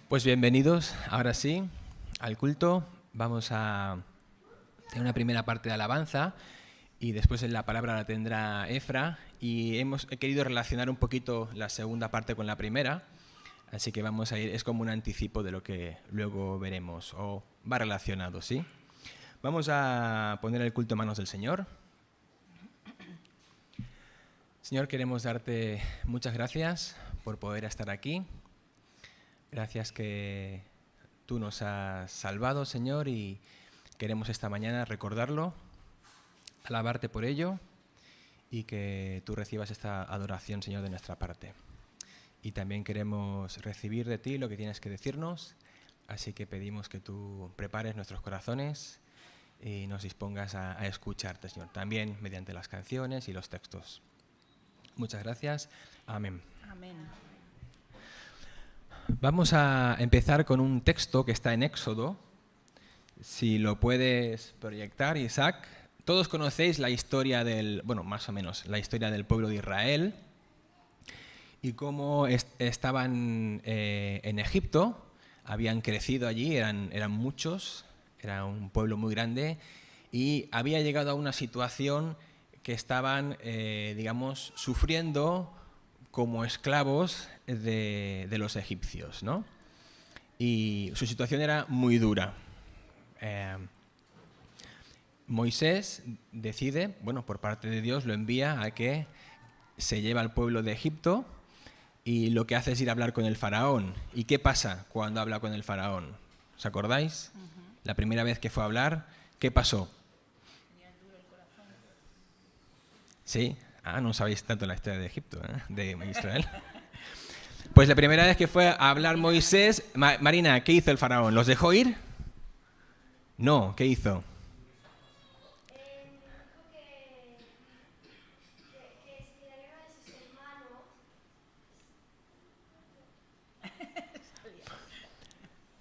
Pues bienvenidos, ahora sí, al culto. Vamos a tener una primera parte de alabanza y después la palabra la tendrá Efra. Y he querido relacionar un poquito la segunda parte con la primera, así que vamos a ir, es como un anticipo de lo que luego veremos, o va relacionado, ¿sí? Vamos a poner el culto en manos del Señor. Señor, queremos darte muchas gracias por poder estar aquí. Gracias que tú nos has salvado, Señor, y queremos esta mañana recordarlo, alabarte por ello y que tú recibas esta adoración, Señor, de nuestra parte. Y también queremos recibir de ti lo que tienes que decirnos, así que pedimos que tú prepares nuestros corazones y nos dispongas a escucharte, Señor, también mediante las canciones y los textos. Muchas gracias. Amén. Amén. Vamos a empezar con un texto que está en Éxodo. Si lo puedes proyectar, Isaac. Todos conocéis la historia más o menos, la historia del pueblo de Israel y cómo estaban en Egipto, habían crecido allí, eran muchos, era un pueblo muy grande y había llegado a una situación que estaban, sufriendo como esclavos de los egipcios, ¿no? Y su situación era muy dura. Moisés decide, por parte de Dios lo envía a que se lleve al pueblo de Egipto y lo que hace es ir a hablar con el faraón. ¿Y qué pasa cuando habla con el faraón? ¿Os acordáis? La primera vez que fue a hablar, ¿qué pasó? ¿Sí? No sabéis tanto la historia de Egipto, de Israel. Pues la primera vez que fue a hablar Moisés, Marina, ¿qué hizo el faraón? ¿Los dejó ir? No, ¿qué hizo?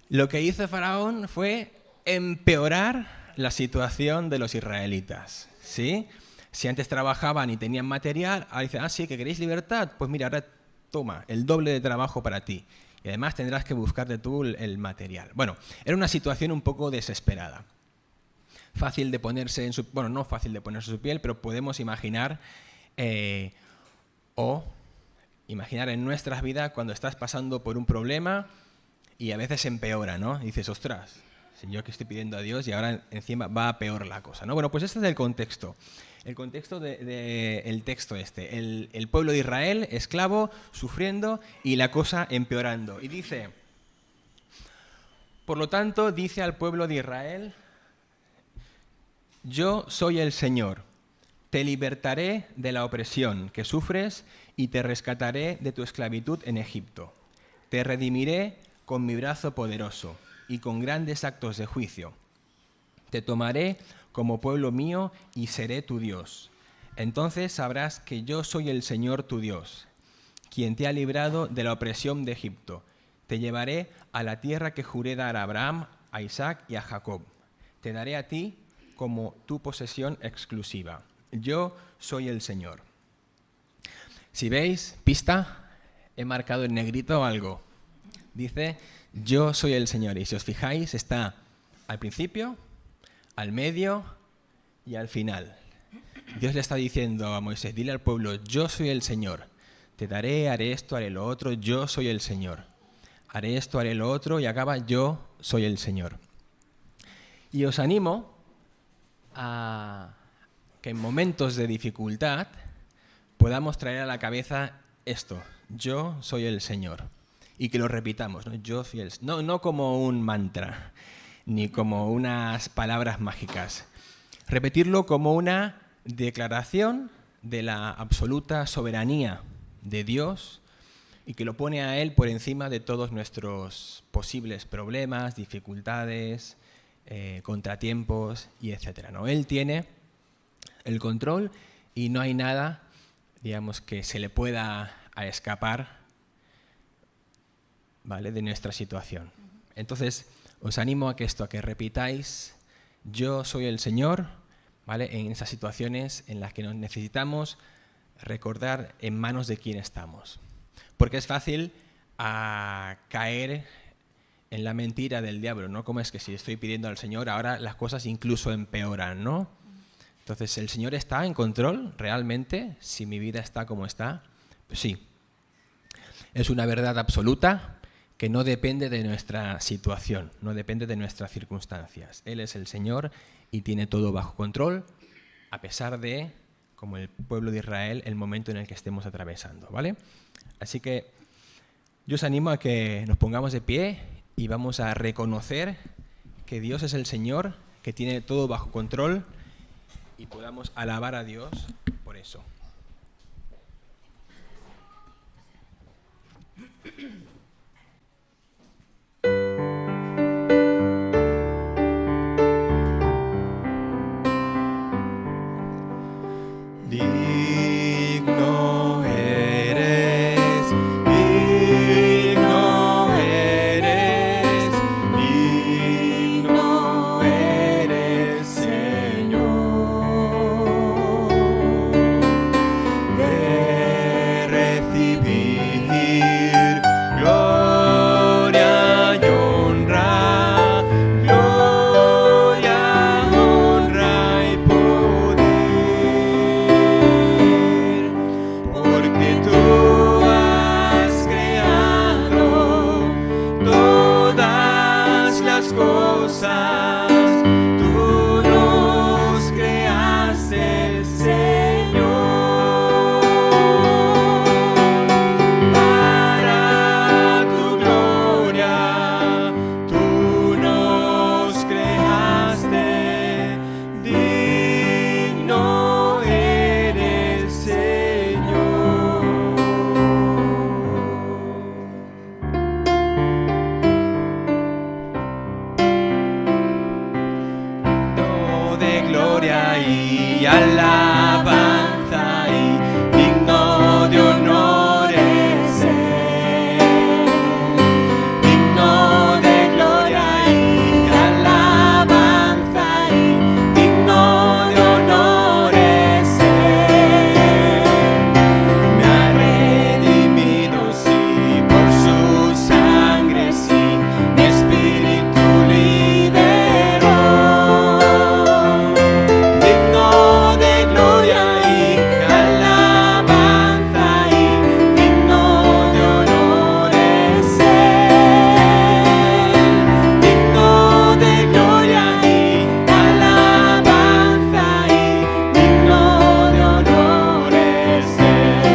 Lo que hizo Faraón fue empeorar la situación de los israelitas, ¿sí? Si antes trabajaban y tenían material, ahora dicen, sí, que queréis libertad, pues mira, ahora toma, el doble de trabajo para ti. Y además tendrás que buscarte tú el material. Bueno, era una situación un poco desesperada. Fácil de ponerse en su... Bueno, no fácil de ponerse en su piel, pero podemos imaginar imaginar en nuestras vidas cuando estás pasando por un problema y a veces empeora, ¿no? Y dices, ostras, si yo que estoy pidiendo a Dios y ahora encima va a peor la cosa, ¿no? Bueno, pues este es el contexto. El contexto del texto este. El pueblo de Israel, esclavo, sufriendo y la cosa empeorando. Y dice, por lo tanto, dice al pueblo de Israel, yo soy el Señor, te libertaré de la opresión que sufres y te rescataré de tu esclavitud en Egipto. Te redimiré con mi brazo poderoso y con grandes actos de juicio. Te tomaré como pueblo mío y seré tu Dios. Entonces sabrás que yo soy el Señor tu Dios, quien te ha librado de la opresión de Egipto. Te llevaré a la tierra que juré dar a Abraham, a Isaac y a Jacob. Te daré a ti como tu posesión exclusiva. Yo soy el Señor. Si veis, pista, he marcado en negrito algo. Dice, yo soy el Señor. Y si os fijáis, está al principio, al medio y al final. Dios le está diciendo a Moisés, dile al pueblo, yo soy el Señor. Te daré, haré esto, haré lo otro, yo soy el Señor. Haré esto, haré lo otro y acaba, yo soy el Señor. Y os animo a que en momentos de dificultad podamos traer a la cabeza esto, yo soy el Señor. Y que lo repitamos, ¿no? Yo soy el Señor. No como un mantra, ni como unas palabras mágicas. Repetirlo como una declaración de la absoluta soberanía de Dios y que lo pone a Él por encima de todos nuestros posibles problemas, dificultades, contratiempos y etcétera, ¿no? Él tiene el control y no hay nada, digamos, que se le pueda escapar, ¿vale?, de nuestra situación. Entonces, os animo a que repitáis, yo soy el Señor, ¿vale?, en esas situaciones en las que nos necesitamos recordar en manos de quién estamos. Porque es fácil caer en la mentira del diablo, ¿no? Como es que si estoy pidiendo al Señor, ahora las cosas incluso empeoran, ¿no? Entonces, ¿el Señor está en control realmente? Si mi vida está como está, pues sí. Es una verdad absoluta que no depende de nuestra situación, no depende de nuestras circunstancias. Él es el Señor y tiene todo bajo control, a pesar de, como el pueblo de Israel, el momento en el que estemos atravesando, ¿vale? Así que yo os animo a que nos pongamos de pie y vamos a reconocer que Dios es el Señor, que tiene todo bajo control y podamos alabar a Dios por eso. Digno eres, digno eres, digno eres, Señor, de recibir gloria y honra, gloria, honra y poder, porque tú has creado todas las cosas, tú nos creaste, Señor, para tu gloria, tú nos creaste, digno eres, Señor. Digno de gloria y alabanza y digno de honor es Él. Digno de gloria y alabanza y digno de honor es Él. Me ha redimido, sí, por su sangre, sí, mi espíritu liberó. Digno de gloria y alabanza y digno de honor es Él. Digno de gloria y alabanza y digno de honor es Él.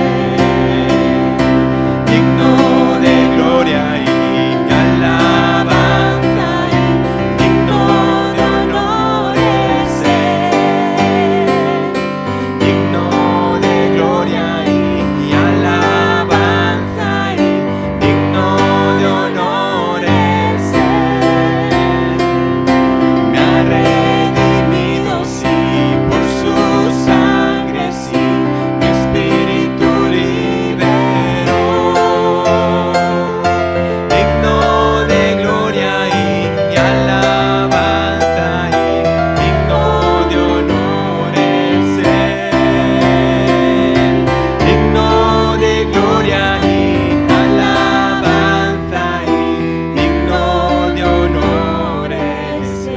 Digno de gloria y alabanza y digno de honor es Él. Digno de gloria y alabanza y digno de honor es Él. Me ha redimido, sí, por su sangre, sí, mi espíritu liberó. Digno de gloria y alabanza y digno de honor es Él. Digno de gloria y alabanza y digno de honor es Él.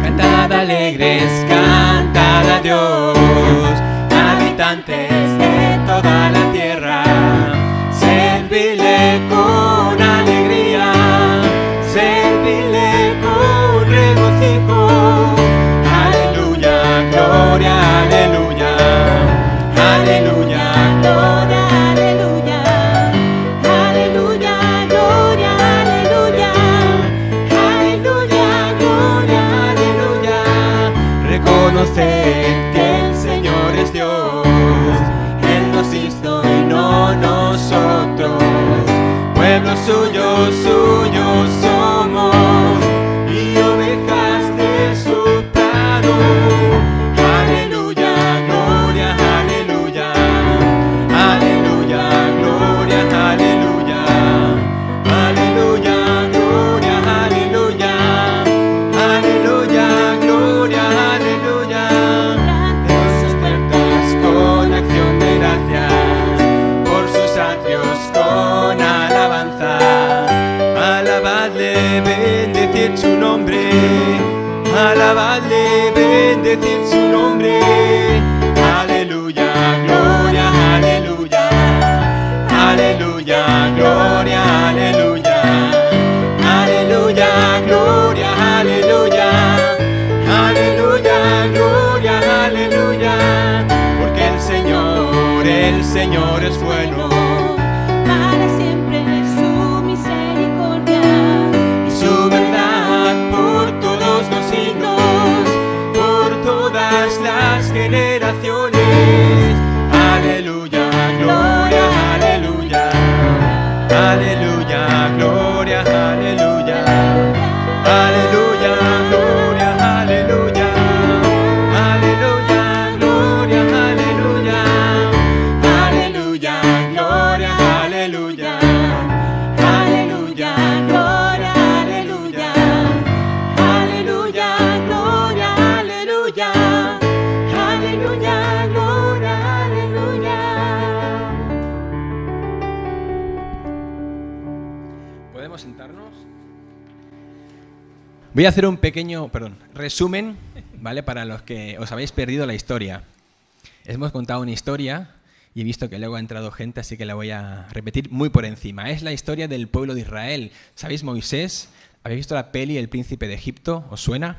Cantad alegres, cantad a Dios, habitantes de toda la tierra. Servidle con alegría, servidle con regocijo. Aleluya, gloria, aleluya, aleluya, gloria, Aleluya, aleluya, gloria, aleluya, aleluya, gloria, aleluya. Reconoced que el Señor es Dios. alabadle, bendecid su nombre. Aleluya, gloria, aleluya. Aleluya, gloria, aleluya. Aleluya, gloria, aleluya. Aleluya, gloria, aleluya. Porque el Señor es bueno. Para siempre su misericordia Y su verdad por todos los siglos, por todas las generaciones. Aleluya, gloria, aleluya. Aleluya, gloria, aleluya. Aleluya, gloria, aleluya. Aleluya, gloria, aleluya. Aleluya, gloria, aleluya. Aleluya, gloria, aleluya. Aleluya, gloria, aleluya. Aleluya, gloria, aleluya. ¿Podemos sentarnos? Voy a hacer un pequeño, resumen, ¿vale? Para los que os habéis perdido la historia. Hemos contado una historia y he visto que luego ha entrado gente, así que la voy a repetir muy por encima. Es la historia del pueblo de Israel. ¿Sabéis Moisés? ¿Habéis visto la peli El Príncipe de Egipto? ¿Os suena?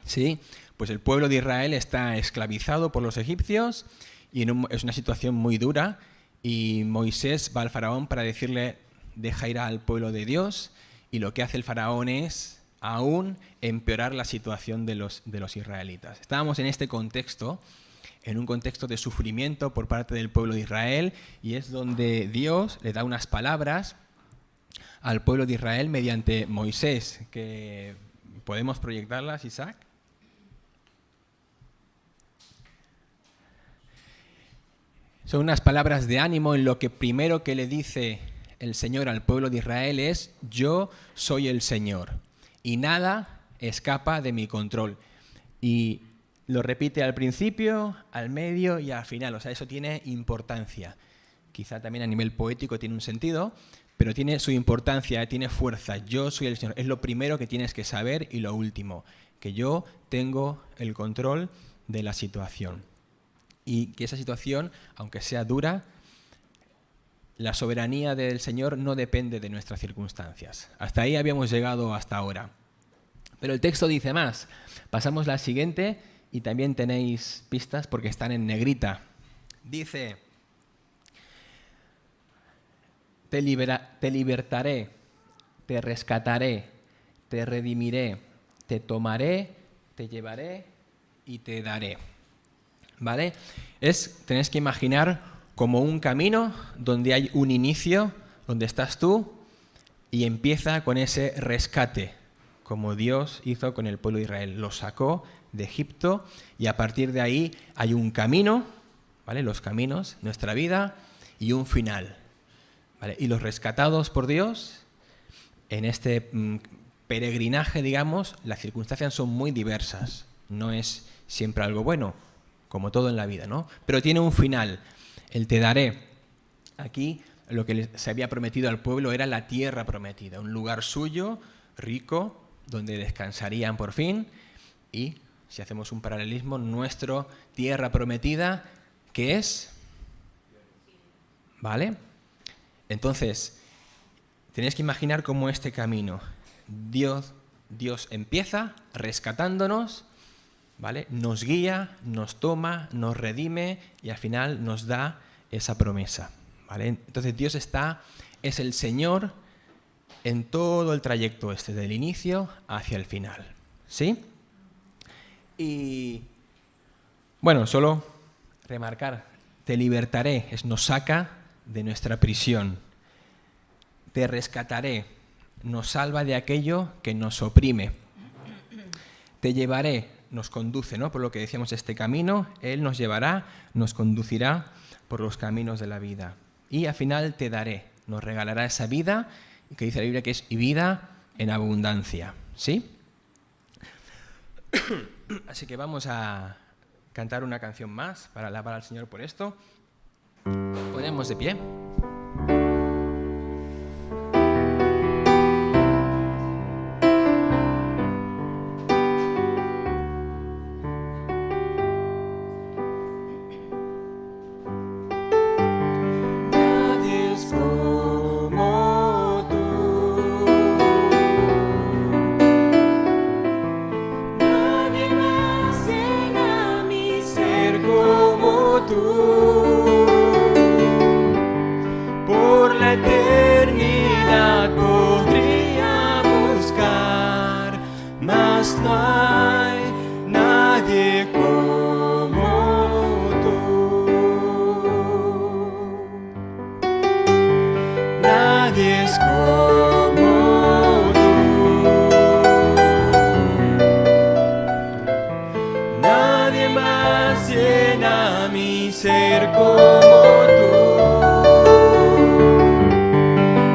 Sí. Pues el pueblo de Israel está esclavizado por los egipcios y es una situación muy dura. Y Moisés va al faraón para decirle, deja ir al pueblo de Dios. Y lo que hace el faraón es aún empeorar la situación de los israelitas. Estábamos en este contexto, en un contexto de sufrimiento por parte del pueblo de Israel, y es donde Dios le da unas palabras al pueblo de Israel mediante Moisés, que podemos proyectarlas, Isaac. Son unas palabras de ánimo en lo que primero que le dice el Señor al pueblo de Israel es: yo soy el Señor y nada escapa de mi control. Y lo repite al principio, al medio y al final. O sea, eso tiene importancia. Quizá también a nivel poético tiene un sentido, pero tiene su importancia, tiene fuerza. Yo soy el Señor. Es lo primero que tienes que saber y lo último, que yo tengo el control de la situación. Y que esa situación, aunque sea dura, la soberanía del Señor no depende de nuestras circunstancias. Hasta ahí habíamos llegado hasta ahora. Pero el texto dice más. Pasamos la siguiente y también tenéis pistas porque están en negrita. Dice: te libertaré, te rescataré, te redimiré, te tomaré, te llevaré y te daré. ¿Vale? Tenéis que imaginar como un camino donde hay un inicio, donde estás tú, y empieza con ese rescate, como Dios hizo con el pueblo de Israel. Lo sacó de Egipto y a partir de ahí hay un camino, ¿vale? Los caminos, nuestra vida, y un final, ¿vale? Y los rescatados por Dios, en este peregrinaje, digamos, las circunstancias son muy diversas. No es siempre algo bueno, como todo en la vida, ¿no? Pero tiene un final. El te daré. Aquí lo que se había prometido al pueblo era la tierra prometida, un lugar suyo, rico, donde descansarían por fin. Y, si hacemos un paralelismo, nuestra tierra prometida, ¿qué es? ¿Vale? Entonces, tenéis que imaginar cómo este camino. Dios empieza rescatándonos, ¿vale? Nos guía, nos toma, nos redime y al final nos da esa promesa, ¿vale? Entonces Dios es el Señor en todo el trayecto del inicio hacia el final, ¿sí? Y bueno, solo remarcar, te libertaré, nos saca de nuestra prisión. Te rescataré, nos salva de aquello que nos oprime. Te llevaré, nos conduce, ¿no? Por lo que decíamos, este camino, Él nos llevará, nos conducirá por los caminos de la vida. Y al final te daré, nos regalará esa vida, que dice la Biblia que es vida en abundancia, ¿sí? Así que vamos a cantar una canción más para alabar al Señor por esto. Ponemos de pie. tú. Por la eternidad podría buscar, mas no hay nadie como tú. Nadie es como tú. Nadie más llena mi ser como tú.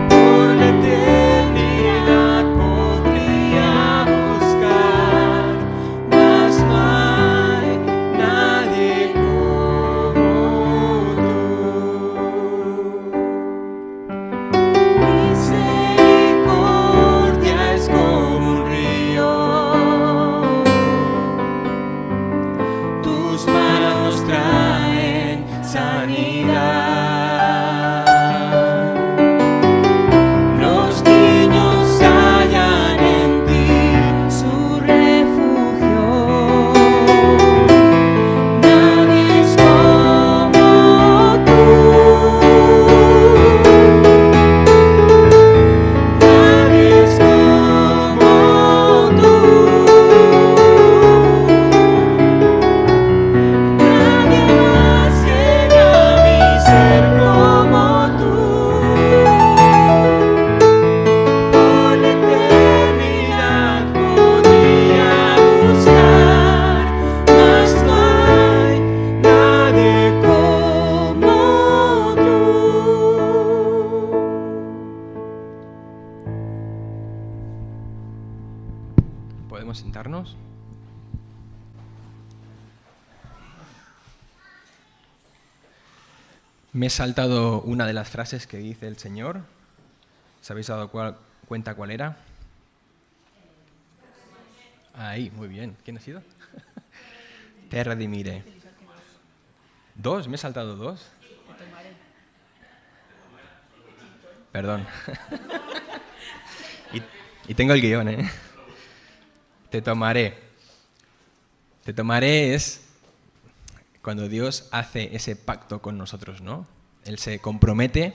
Por la eternidad podría buscar, mas no hay nadie como tú. Misericordia es como un río, tus manos traen sanidad. Los niños hallan en ti su refugio. Nadie es como tú. Nadie es como tú. Nadie más llena mi ser como tú. Por la eternidad podría buscar, mas no hay nadie como tú. ¿Podemos sentarnos? Me he saltado una de las frases que dice el Señor. ¿Se habéis dado cuenta cuál era? Ahí, muy bien. ¿Quién ha sido? Te redimiré. ¿Dos? ¿Me he saltado dos? Perdón. Y tengo el guión, ¿eh? Te tomaré. Te tomaré es cuando Dios hace ese pacto con nosotros, ¿no? Él se compromete,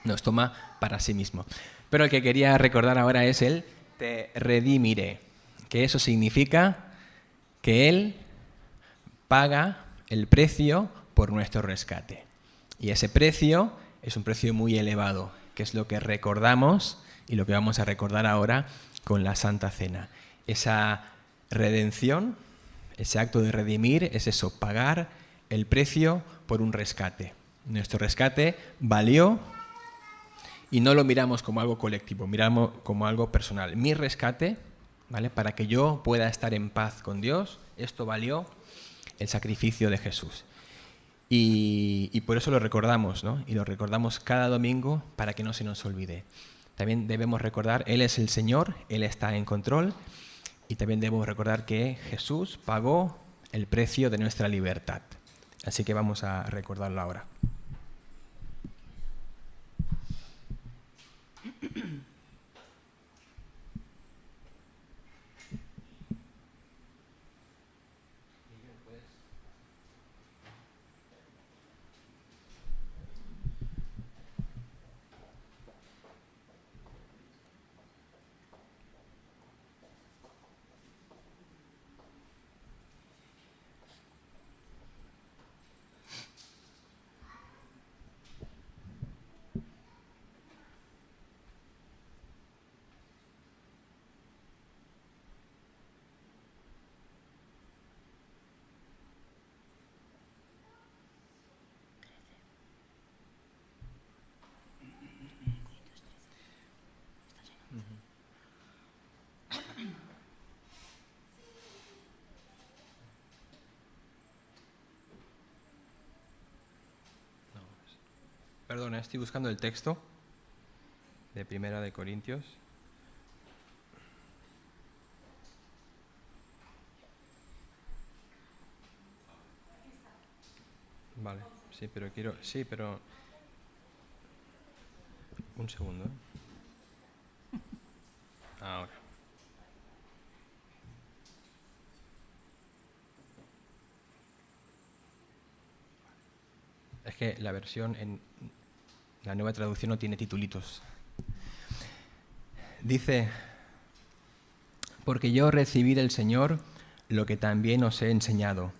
nos toma para sí mismo. Pero el que quería recordar ahora es el te redimiré, que eso significa que Él paga el precio por nuestro rescate. Y ese precio es un precio muy elevado, que es lo que recordamos y lo que vamos a recordar ahora con la Santa Cena. Esa redención, ese acto de redimir, es eso, pagar el precio por un rescate. Nuestro rescate valió, y no lo miramos como algo colectivo, miramos como algo personal. Mi rescate, ¿vale? Para que yo pueda estar en paz con Dios, esto valió el sacrificio de Jesús. Y por eso lo recordamos, ¿no? Y lo recordamos cada domingo para que no se nos olvide. También debemos recordar, Él es el Señor, Él está en control, y también debemos recordar que Jesús pagó el precio de nuestra libertad. Así que vamos a recordarlo ahora. Perdona, estoy buscando el texto de Primera de Corintios. Vale, sí, pero quiero... Sí, pero... Un segundo. Ahora. Es que la versión en la Nueva Traducción no tiene titulitos. Dice, porque yo recibí del Señor lo que también os he enseñado,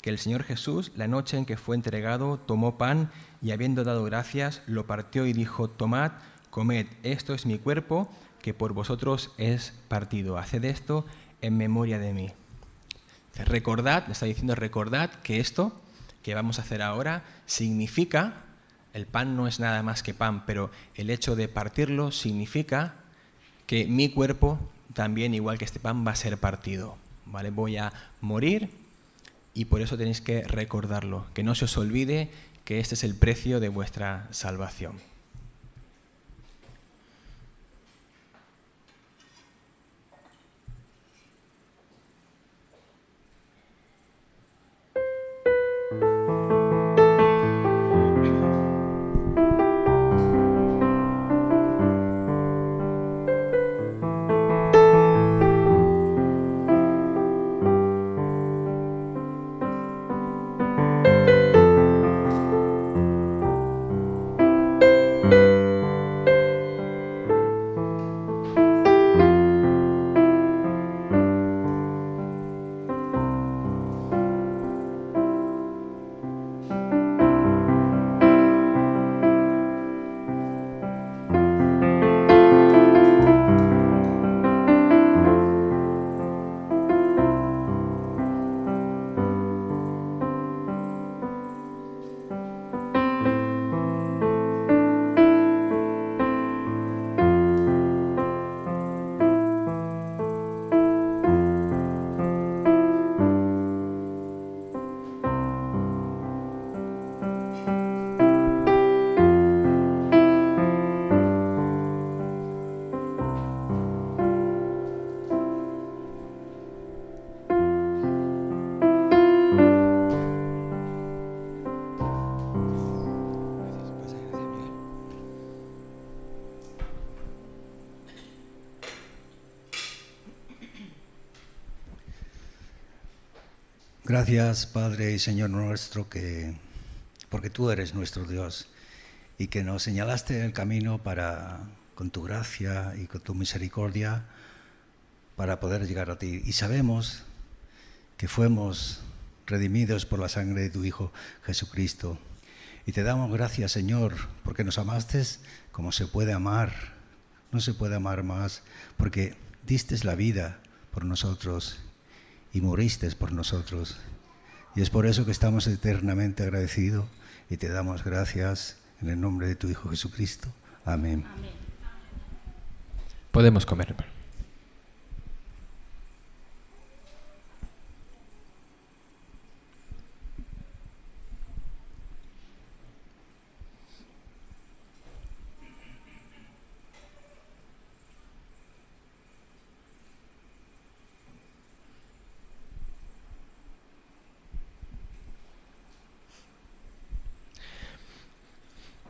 que el Señor Jesús, la noche en que fue entregado, tomó pan y habiendo dado gracias, lo partió y dijo, tomad, comed, esto es mi cuerpo, que por vosotros es partido. Haced esto en memoria de mí. Recordad, está diciendo, recordad que esto que vamos a hacer ahora significa, el pan no es nada más que pan, pero el hecho de partirlo significa que mi cuerpo también, igual que este pan, va a ser partido. ¿Vale? Voy a morir y por eso tenéis que recordarlo, que no se os olvide que este es el precio de vuestra salvación. Gracias, Padre y Señor nuestro, porque tú eres nuestro Dios y que nos señalaste el camino con tu gracia y con tu misericordia para poder llegar a ti. Y sabemos que fuimos redimidos por la sangre de tu Hijo Jesucristo. Y te damos gracias, Señor, porque nos amaste como se puede amar. No se puede amar más, porque diste la vida por nosotros y moriste por nosotros. Y es por eso que estamos eternamente agradecidos y te damos gracias en el nombre de tu Hijo Jesucristo. Amén. Amén. Podemos comer.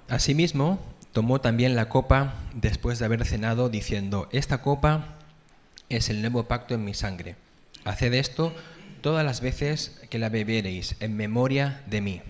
Asimismo, tomó también la copa después de haber cenado, diciendo, esta copa es el nuevo pacto en mi sangre. Haced esto todas las veces que la bebiereis en memoria de mí.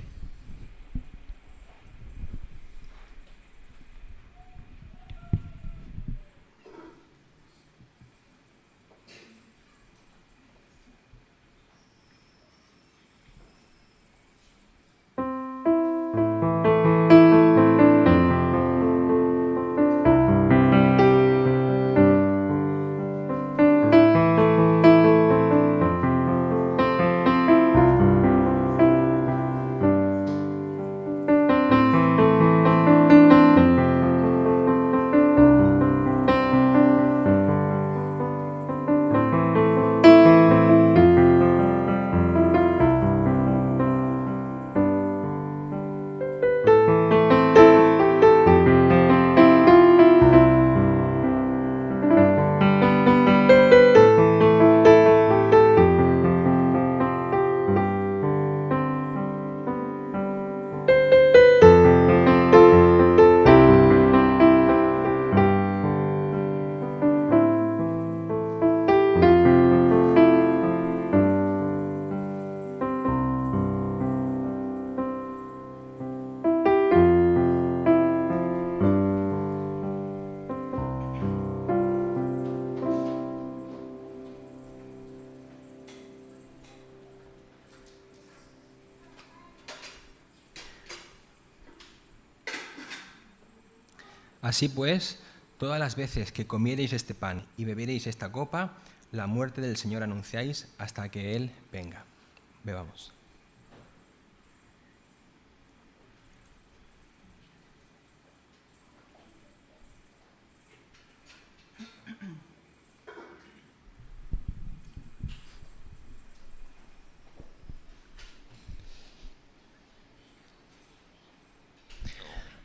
Así pues, todas las veces que comiereis este pan y bebiereis esta copa, la muerte del Señor anunciáis hasta que Él venga. Bebamos.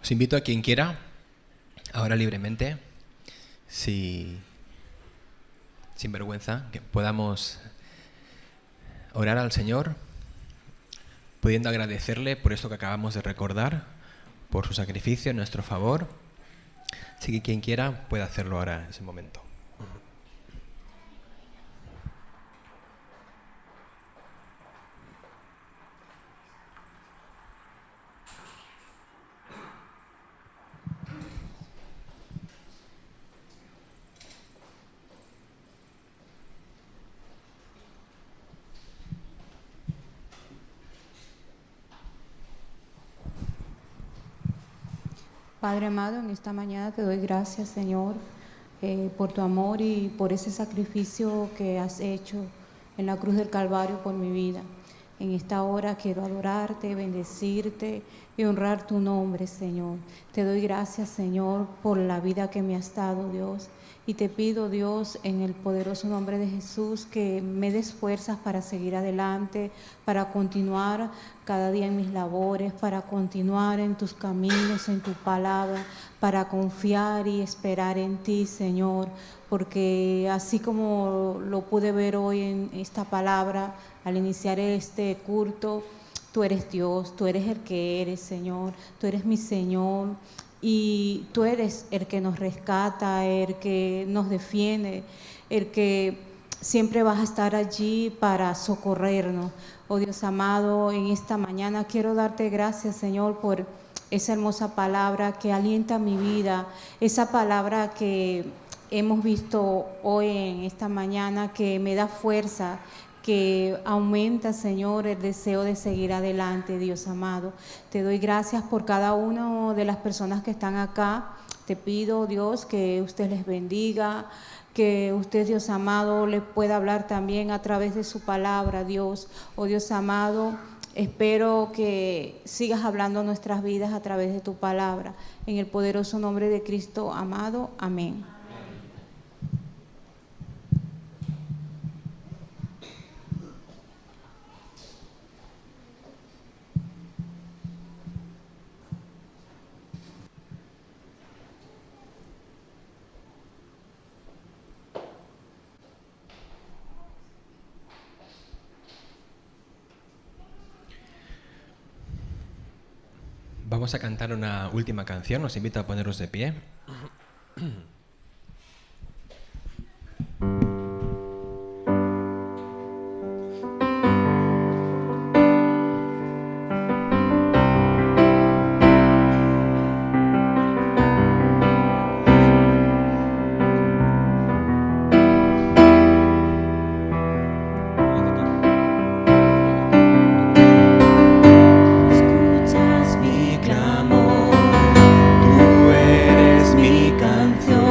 Os invito a quien quiera, ahora libremente, sin vergüenza, que podamos orar al Señor, pudiendo agradecerle por esto que acabamos de recordar, por su sacrificio en nuestro favor. Así que quien quiera puede hacerlo ahora en ese momento. Padre amado, en esta mañana te doy gracias, Señor, por tu amor y por ese sacrificio que has hecho en la cruz del Calvario por mi vida. En esta hora quiero adorarte, bendecirte y honrar tu nombre, Señor. Te doy gracias, Señor, por la vida que me has dado, Dios. Y te pido, Dios, en el poderoso nombre de Jesús, que me des fuerzas para seguir adelante, para continuar cada día en mis labores, para continuar en tus caminos, en tu palabra, para confiar y esperar en ti, Señor. Porque así como lo pude ver hoy en esta palabra, al iniciar este culto, tú eres Dios, tú eres el que eres, Señor, tú eres mi Señor. Y tú eres el que nos rescata, el que nos defiende, el que siempre vas a estar allí para socorrernos. Oh Dios amado, en esta mañana quiero darte gracias, Señor, por esa hermosa palabra que alienta mi vida, esa palabra que hemos visto hoy en esta mañana, que me da fuerza, que aumenta, Señor, el deseo de seguir adelante, Dios amado. Te doy gracias por cada una de las personas que están acá. Te pido, Dios, que usted les bendiga, que usted, Dios amado, les pueda hablar también a través de su palabra, Dios. Oh Dios amado, espero que sigas hablando a nuestras vidas a través de tu palabra. En el poderoso nombre de Cristo amado. Amén. Vamos a cantar una última canción, os invito a poneros de pie. Escuchas mi clamor, tú eres mi canción.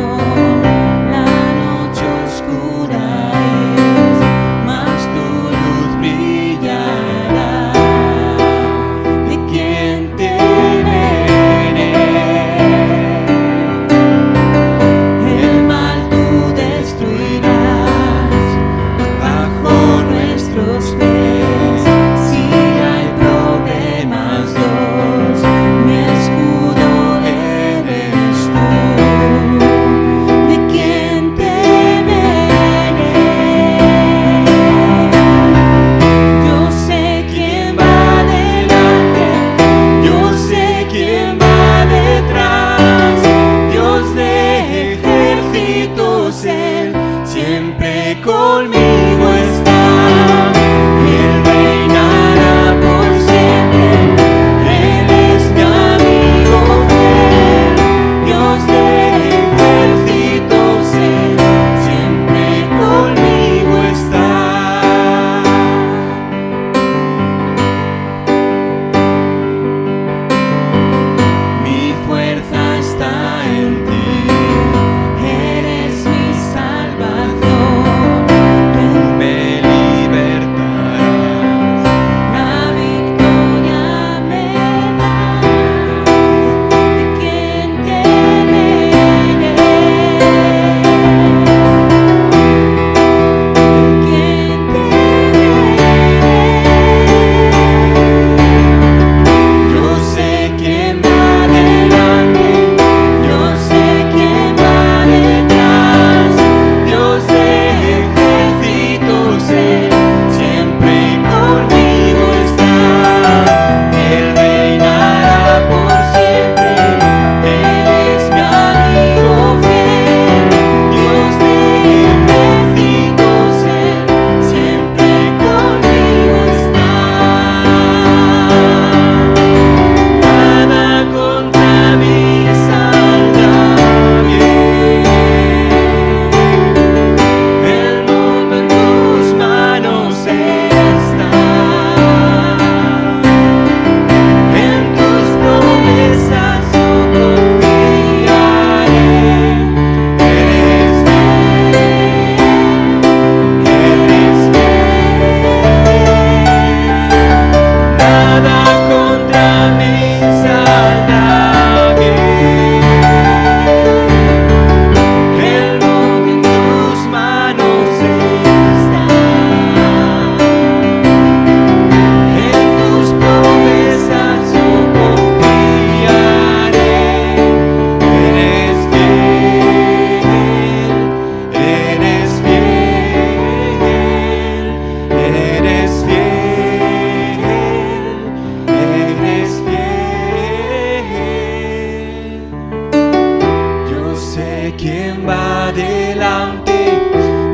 delante,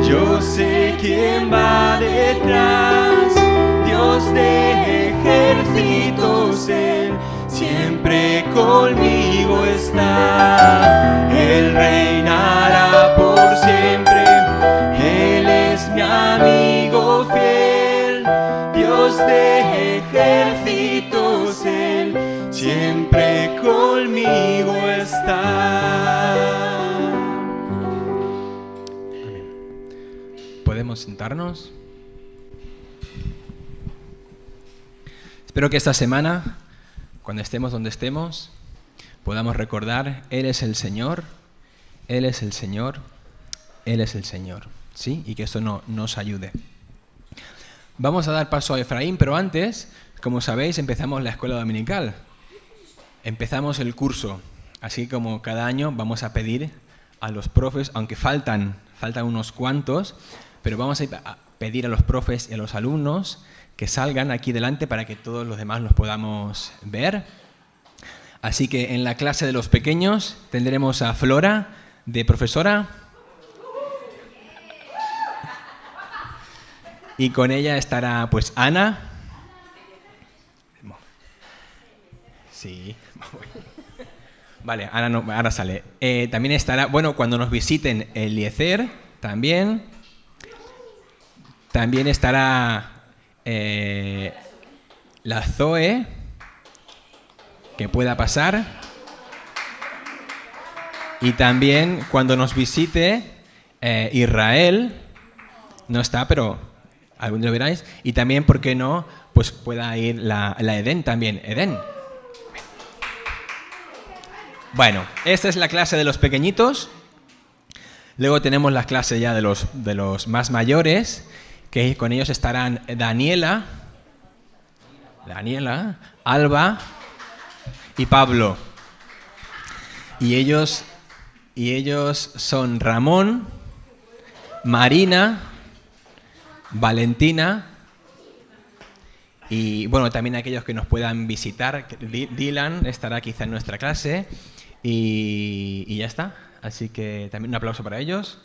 yo sé quién va detrás. Dios de ejércitos, Él siempre conmigo está. Él reinará por siempre, Él es mi amigo fiel. Dios de ejércitos, Él siempre conmigo está. ¿Podemos sentarnos? Espero que esta semana, cuando estemos donde estemos, podamos recordar, Él es el Señor, Él es el Señor, Él es el Señor, ¿sí? Y que esto nos ayude. Vamos a dar paso a Efraín, pero antes, como sabéis, empezamos la escuela dominical. Empezamos el curso, así como cada año vamos a pedir a los profes, aunque faltan unos cuantos, pero vamos a pedir a los profes y a los alumnos que salgan aquí delante para que todos los demás los podamos ver. Así que en la clase de los pequeños tendremos a Flora de profesora y con ella estará pues Ana. Sí. Vale, ahora sale. También estará, bueno, cuando nos visiten Eliezer, también estará la Zoe, que pueda pasar. Y también cuando nos visite Israel, no está, pero algún día lo veráis. Y también, ¿por qué no? Pues pueda ir la Eden también. Eden. Bueno, esta es la clase de los pequeñitos. Luego tenemos la clase ya de los más mayores, que con ellos estarán Daniela, Alba y Pablo. Y ellos son Ramón, Marina, Valentina y bueno, también aquellos que nos puedan visitar. Dylan estará quizá en nuestra clase y ya está. Así que también un aplauso para ellos.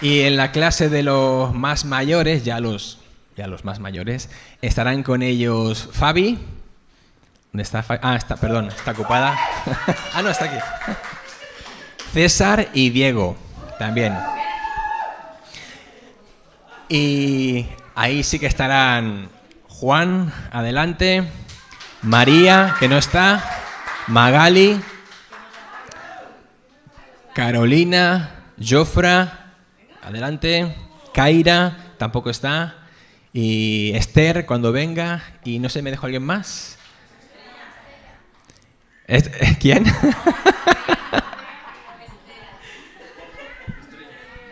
Y en la clase de los más mayores, ya los más mayores, estarán con ellos Fabi. ¿Dónde está Fabi? Está ocupada. No, está aquí. César y Diego, también. Y ahí sí que estarán Juan, adelante, María, que no está, Magali, Carolina, Jofra, adelante, Kaira, tampoco está, y Esther cuando venga, y no sé, ¿me dejo alguien más? ¿Quién?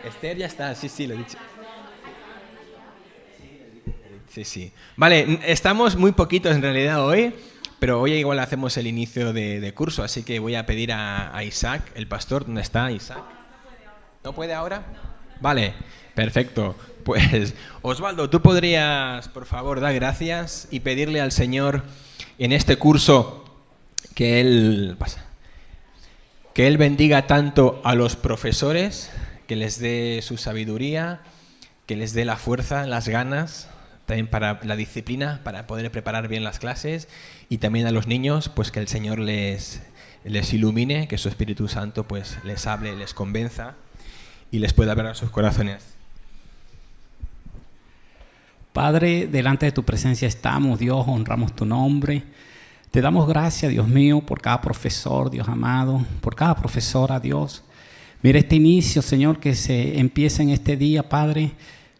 Esther ya está, sí, lo he dicho. Sí. Vale, estamos muy poquitos en realidad hoy, pero hoy igual hacemos el inicio de curso, así que voy a pedir a Isaac, el pastor. ¿Dónde está Isaac? ¿No puede ahora? Vale, perfecto. Pues Osvaldo, ¿tú podrías, por favor, dar gracias y pedirle al Señor en este curso que Él bendiga tanto a los profesores, que les dé su sabiduría, que les dé la fuerza, las ganas, también para la disciplina, para poder preparar bien las clases, y también a los niños, pues que el Señor les ilumine, que su Espíritu Santo pues les hable, les convenza y les pueda hablar a sus corazones. Padre, delante de tu presencia estamos, Dios, honramos tu nombre. Te damos gracias, Dios mío, por cada profesor, Dios amado, por cada profesora, Dios. Mira este inicio, Señor, que se empieza en este día, Padre.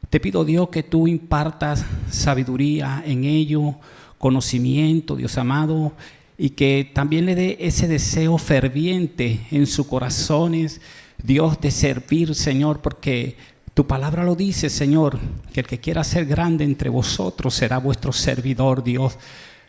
Te pido, Dios, que tú impartas sabiduría en ello, conocimiento, Dios amado, y que también le dé ese deseo ferviente en sus corazones, Dios, de servir, Señor, porque tu palabra lo dice, Señor, que el que quiera ser grande entre vosotros será vuestro servidor, Dios.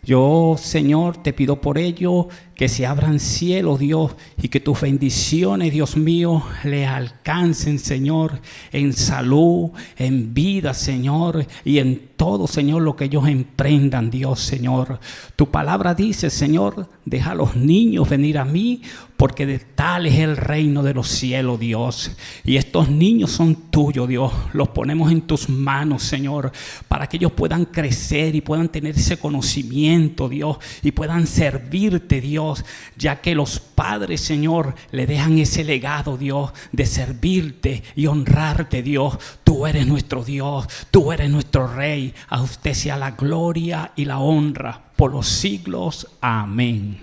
Yo, Señor, te pido por ello que se abran cielos, Dios, y que tus bendiciones, Dios mío, le alcancen, Señor, en salud, en vida, Señor, y en todo, Señor, lo que ellos emprendan, Dios, Señor. Tu palabra dice, Señor, deja a los niños venir a mí, porque de tal es el reino de los cielos, Dios. Y estos niños son tuyos, Dios. Los ponemos en tus manos, Señor, para que ellos puedan crecer y puedan tener ese conocimiento, Dios, y puedan servirte, Dios, ya que los padres, Señor, le dejan ese legado, Dios, de servirte y honrarte, Dios. Tú eres nuestro Dios, tú eres nuestro Rey. A usted sea la gloria y la honra por los siglos. Amén.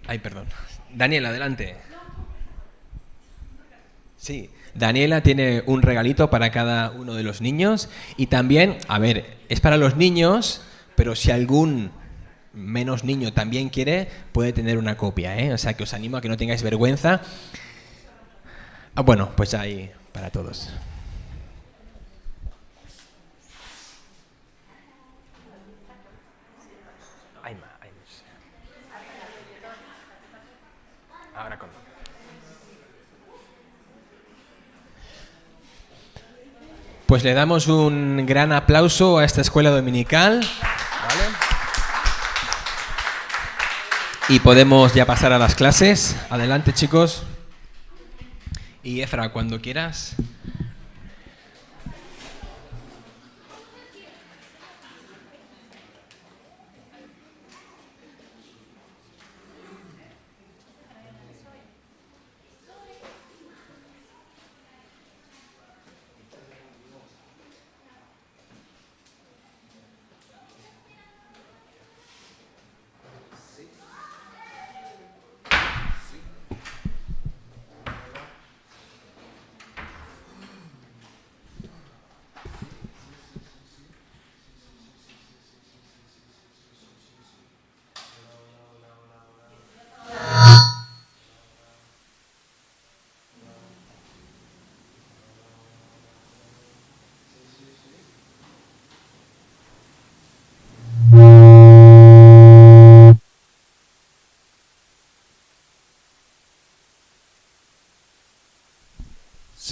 Ay, perdón. Daniela, adelante. Sí, Daniela tiene un regalito para cada uno de los niños y también, a ver, es para los niños, pero si algún menos niño también quiere, puede tener una copia, ¿eh? O sea que os animo a que no tengáis vergüenza. Bueno, pues ahí para todos. Ahora con... Pues le damos un gran aplauso a esta escuela dominical. ¿Vale? Y podemos ya pasar a las clases. Adelante, chicos. Y Efra, cuando quieras.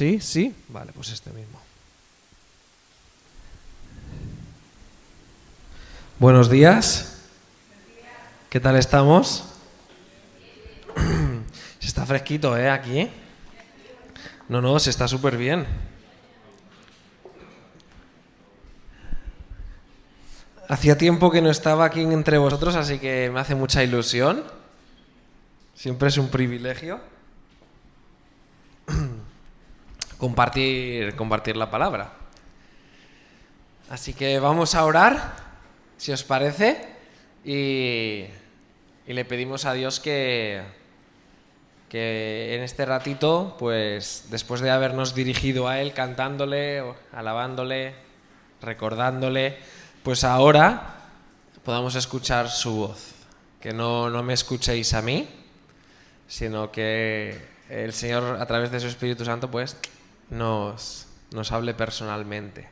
Sí, sí. Vale, pues este mismo. Buenos días. ¿Qué tal estamos? Se está fresquito, ¿eh? Aquí. No, se está súper bien. Hacía tiempo que no estaba aquí entre vosotros, así que me hace mucha ilusión. Siempre es un privilegio compartir la palabra. Así que vamos a orar, si os parece, y le pedimos a Dios que en este ratito, pues después de habernos dirigido a Él cantándole, alabándole, recordándole, pues ahora podamos escuchar su voz. Que no me escuchéis a mí, sino que el Señor, a través de su Espíritu Santo, pues nos hable personalmente.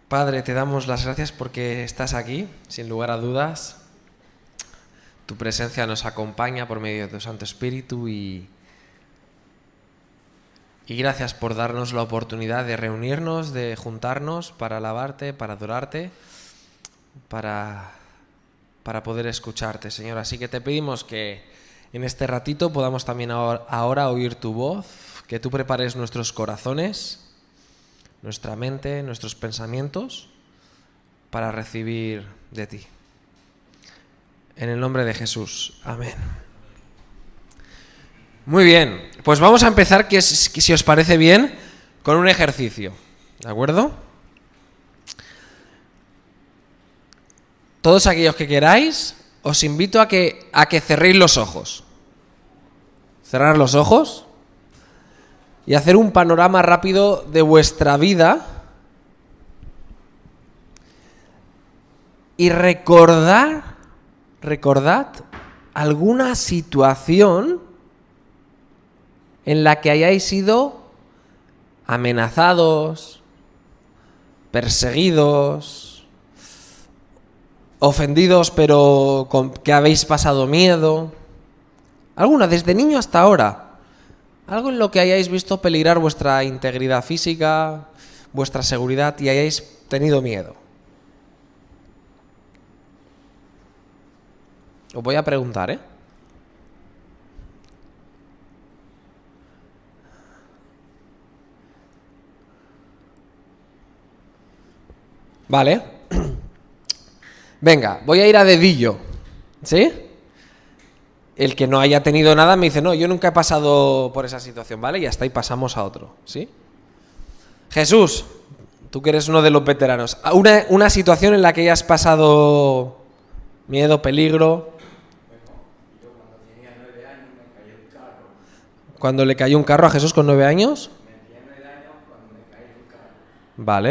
Padre, te damos las gracias porque estás aquí, sin lugar a dudas. Tu presencia nos acompaña por medio de tu Santo Espíritu y gracias por darnos la oportunidad de reunirnos, de juntarnos para alabarte, para adorarte, para poder escucharte, Señor. Así que te pedimos que en este ratito podamos también ahora oír tu voz, que tú prepares nuestros corazones, nuestra mente, nuestros pensamientos para recibir de ti. En el nombre de Jesús. Amén. Muy bien, pues vamos a empezar, si os parece bien, con un ejercicio. ¿De acuerdo? Todos aquellos que queráis, os invito a que cerréis los ojos. Cerrar los ojos y hacer un panorama rápido de vuestra vida y recordad alguna situación en la que hayáis sido amenazados, perseguidos, ofendidos pero que habéis pasado miedo. ¿Alguna desde niño hasta ahora? Algo en lo que hayáis visto peligrar vuestra integridad física, vuestra seguridad y hayáis tenido miedo. Os voy a preguntar, ¿eh? Vale. Venga, voy a ir a dedillo. ¿Sí? El que no haya tenido nada me dice, no, yo nunca he pasado por esa situación, ¿vale? Y hasta ahí pasamos a otro, ¿sí? Jesús, tú que eres uno de los veteranos, una situación en la que hayas pasado miedo, peligro. Yo cuando tenía 9 años me cayó un carro. ¿Cuando le cayó un carro a Jesús con 9 años? Me tenía 9 años cuando me cayó un carro. Vale,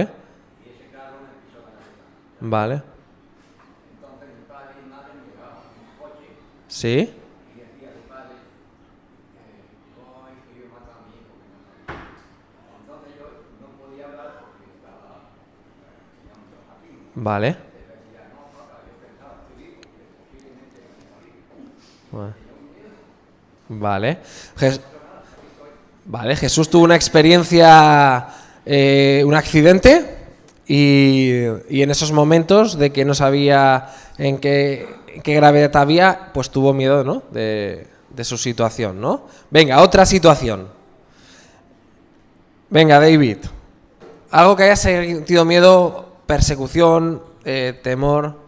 Y ese carro me pisó la cabeza. vale. Entonces mi padre y mi madre me llevaban en un coche ¿Sí? y decía a mi padre, hoy que yo he matado a mi hijo, que me ha matado". Entonces yo no podía hablar porque estaba tenía un traumatismo. Vale. Decía, no, papá, yo pensaba, estoy vivo, que posiblemente me voy a morir. Vale. Vale, Jesús tuvo una experiencia, un accidente y en esos momentos de que no sabía en qué gravedad había, pues tuvo miedo, ¿no? de su situación, ¿no? Venga, otra situación. Venga, David. Algo que hayas sentido miedo, persecución, temor.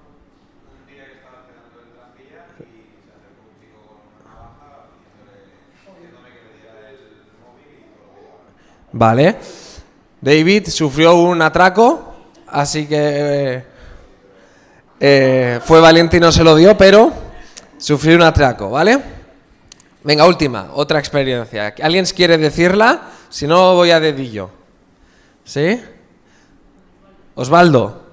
Vale. David sufrió un atraco, así que fue valiente y no se lo dio, pero sufrió un atraco, ¿vale? Venga, última, otra experiencia. ¿Alguien quiere decirla? Si no, voy a dedillo. ¿Sí? Osvaldo.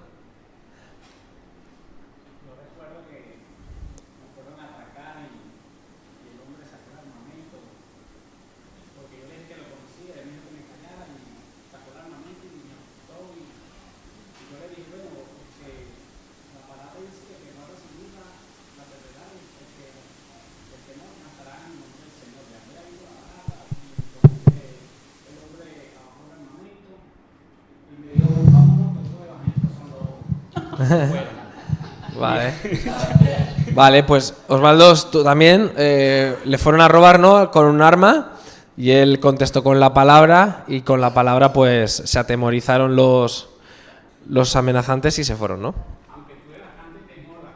Vale. Vale, pues Osvaldo tú también le fueron a robar, ¿no? Con un arma y él contestó con la palabra y con la palabra pues se atemorizaron los amenazantes y se fueron, ¿no?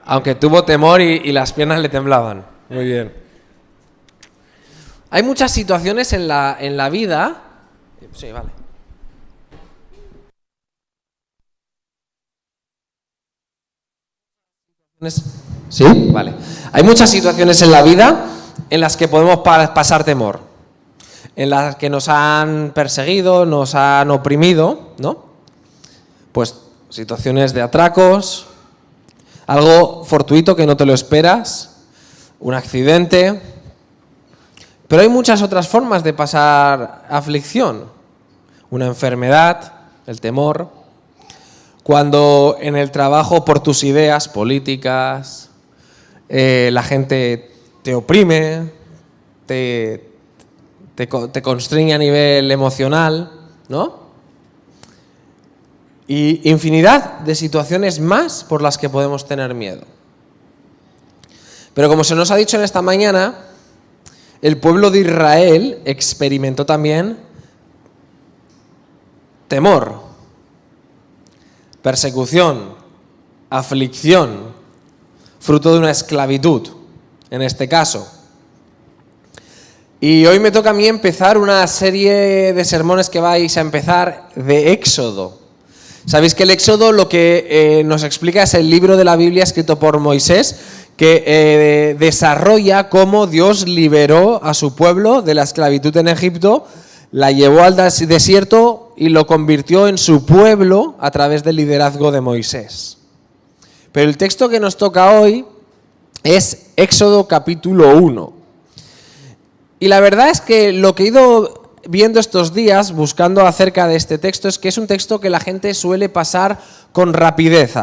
Aunque tuvo temor y las piernas le temblaban. Muy bien. Hay muchas situaciones en la vida. Sí, vale. ¿Sí? Vale. Hay muchas situaciones en la vida en las que podemos pasar temor, en las que nos han perseguido, nos han oprimido, ¿no? Pues situaciones de atracos, algo fortuito que no te lo esperas, un accidente. Pero hay muchas otras formas de pasar aflicción, una enfermedad, el temor. Cuando en el trabajo por tus ideas políticas la gente te oprime, te constriñe a nivel emocional, ¿no? Y infinidad de situaciones más por las que podemos tener miedo. Pero como se nos ha dicho en esta mañana, el pueblo de Israel experimentó también temor, persecución, aflicción, fruto de una esclavitud, en este caso. Y hoy me toca a mí empezar una serie de sermones que vais a empezar de Éxodo. Sabéis que el Éxodo lo que nos explica es el libro de la Biblia escrito por Moisés, que desarrolla cómo Dios liberó a su pueblo de la esclavitud en Egipto, la llevó al desierto y lo convirtió en su pueblo a través del liderazgo de Moisés. Pero el texto que nos toca hoy es Éxodo capítulo 1. Y la verdad es que lo que he ido viendo estos días, buscando acerca de este texto, es que es un texto que la gente suele pasar con rapidez.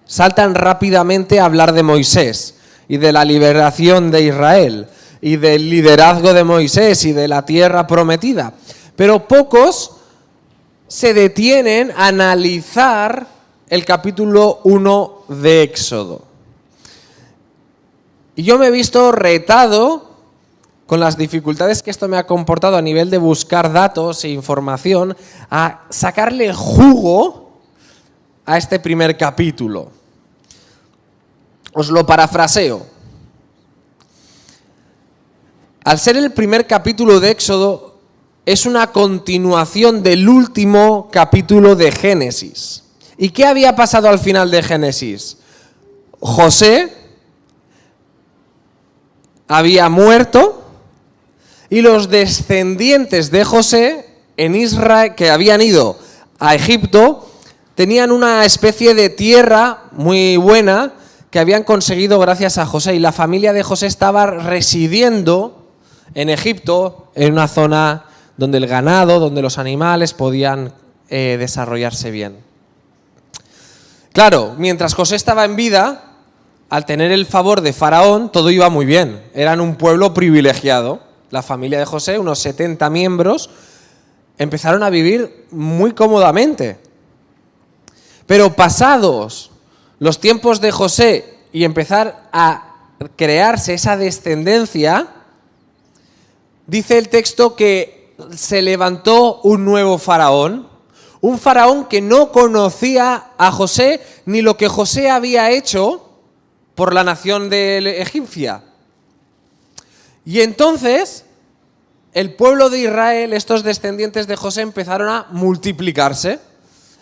saltan rápidamente a hablar de Moisés y de la liberación de Israel y del liderazgo de Moisés y de la tierra prometida. Pero pocos se detienen a analizar el capítulo 1 de Éxodo. Y yo me he visto retado con las dificultades que esto me ha comportado a nivel de buscar datos e información, a sacarle jugo a este primer capítulo. Os lo parafraseo. Al ser el primer capítulo de Éxodo, es una continuación del último capítulo de Génesis. ¿Y qué había pasado al final de Génesis? José había muerto y los descendientes de José en Israel, que habían ido a Egipto, tenían una especie de tierra muy buena que habían conseguido gracias a José, y la familia de José estaba residiendo en Egipto, en una zona donde el ganado, donde los animales podían desarrollarse bien. Claro, mientras José estaba en vida, al tener el favor de Faraón, todo iba muy bien. Eran un pueblo privilegiado. La familia de José, unos 70 miembros, empezaron a vivir muy cómodamente. Pero pasados los tiempos de José y empezar a crearse esa descendencia, dice el texto que se levantó un nuevo faraón, un faraón que no conocía a José ni lo que José había hecho por la nación de egipcia. Y entonces el pueblo de Israel, estos descendientes de José, empezaron a multiplicarse,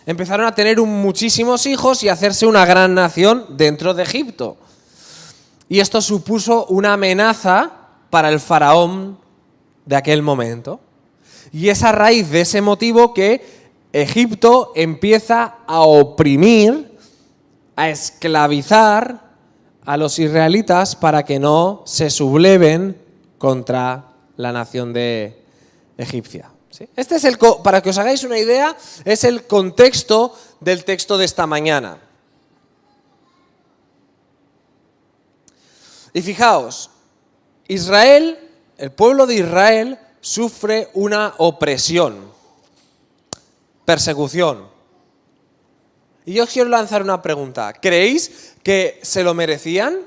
empezaron a tener muchísimos hijos y a hacerse una gran nación dentro de Egipto. Y esto supuso una amenaza para el faraón de aquel momento. Y es a raíz de ese motivo que Egipto empieza a oprimir, a esclavizar a los israelitas para que no se subleven contra la nación de egipcia. ¿Sí? Este es para que os hagáis una idea, es el contexto del texto de esta mañana. Y fijaos, Israel, el pueblo de Israel, sufre una opresión, persecución. Y yo os quiero lanzar una pregunta. ¿Creéis que se lo merecían?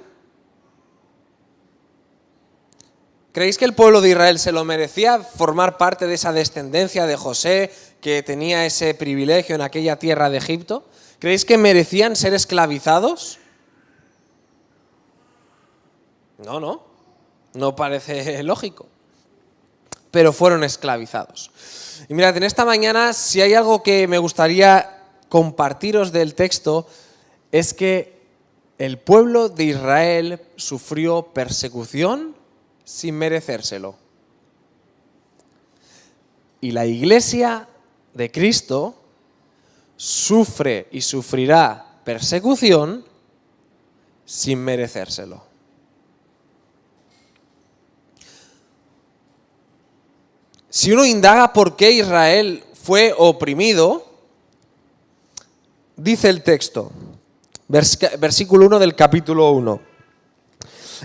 ¿Creéis que el pueblo de Israel se lo merecía formar parte de esa descendencia de José que tenía ese privilegio en aquella tierra de Egipto? ¿Creéis que merecían ser esclavizados? No parece lógico. Pero fueron esclavizados. Y mirad, en esta mañana, si hay algo que me gustaría compartiros del texto, es que el pueblo de Israel sufrió persecución sin merecérselo. Y la Iglesia de Cristo sufre y sufrirá persecución sin merecérselo. Si uno indaga por qué Israel fue oprimido, dice el texto, versículo 1 del capítulo 1.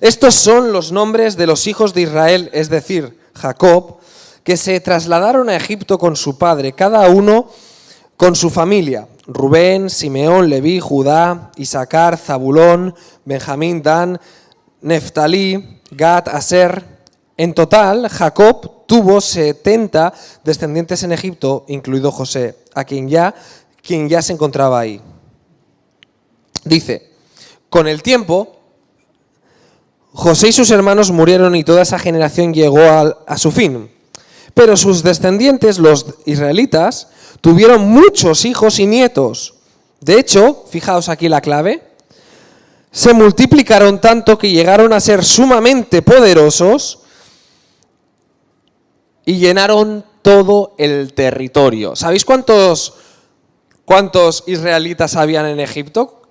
Estos son los nombres de los hijos de Israel, es decir, Jacob, que se trasladaron a Egipto con su padre, cada uno con su familia. Rubén, Simeón, Leví, Judá, Isaacar, Zabulón, Benjamín, Dan, Neftalí, Gad, Aser. En total, Jacob tuvo 70 descendientes en Egipto, incluido José, a quien ya se encontraba ahí. Dice, con el tiempo, José y sus hermanos murieron y toda esa generación llegó a su fin. Pero sus descendientes, los israelitas, tuvieron muchos hijos y nietos. De hecho, fijaos aquí la clave, se multiplicaron tanto que llegaron a ser sumamente poderosos y llenaron todo el territorio. ¿Sabéis cuántos israelitas habían en Egipto?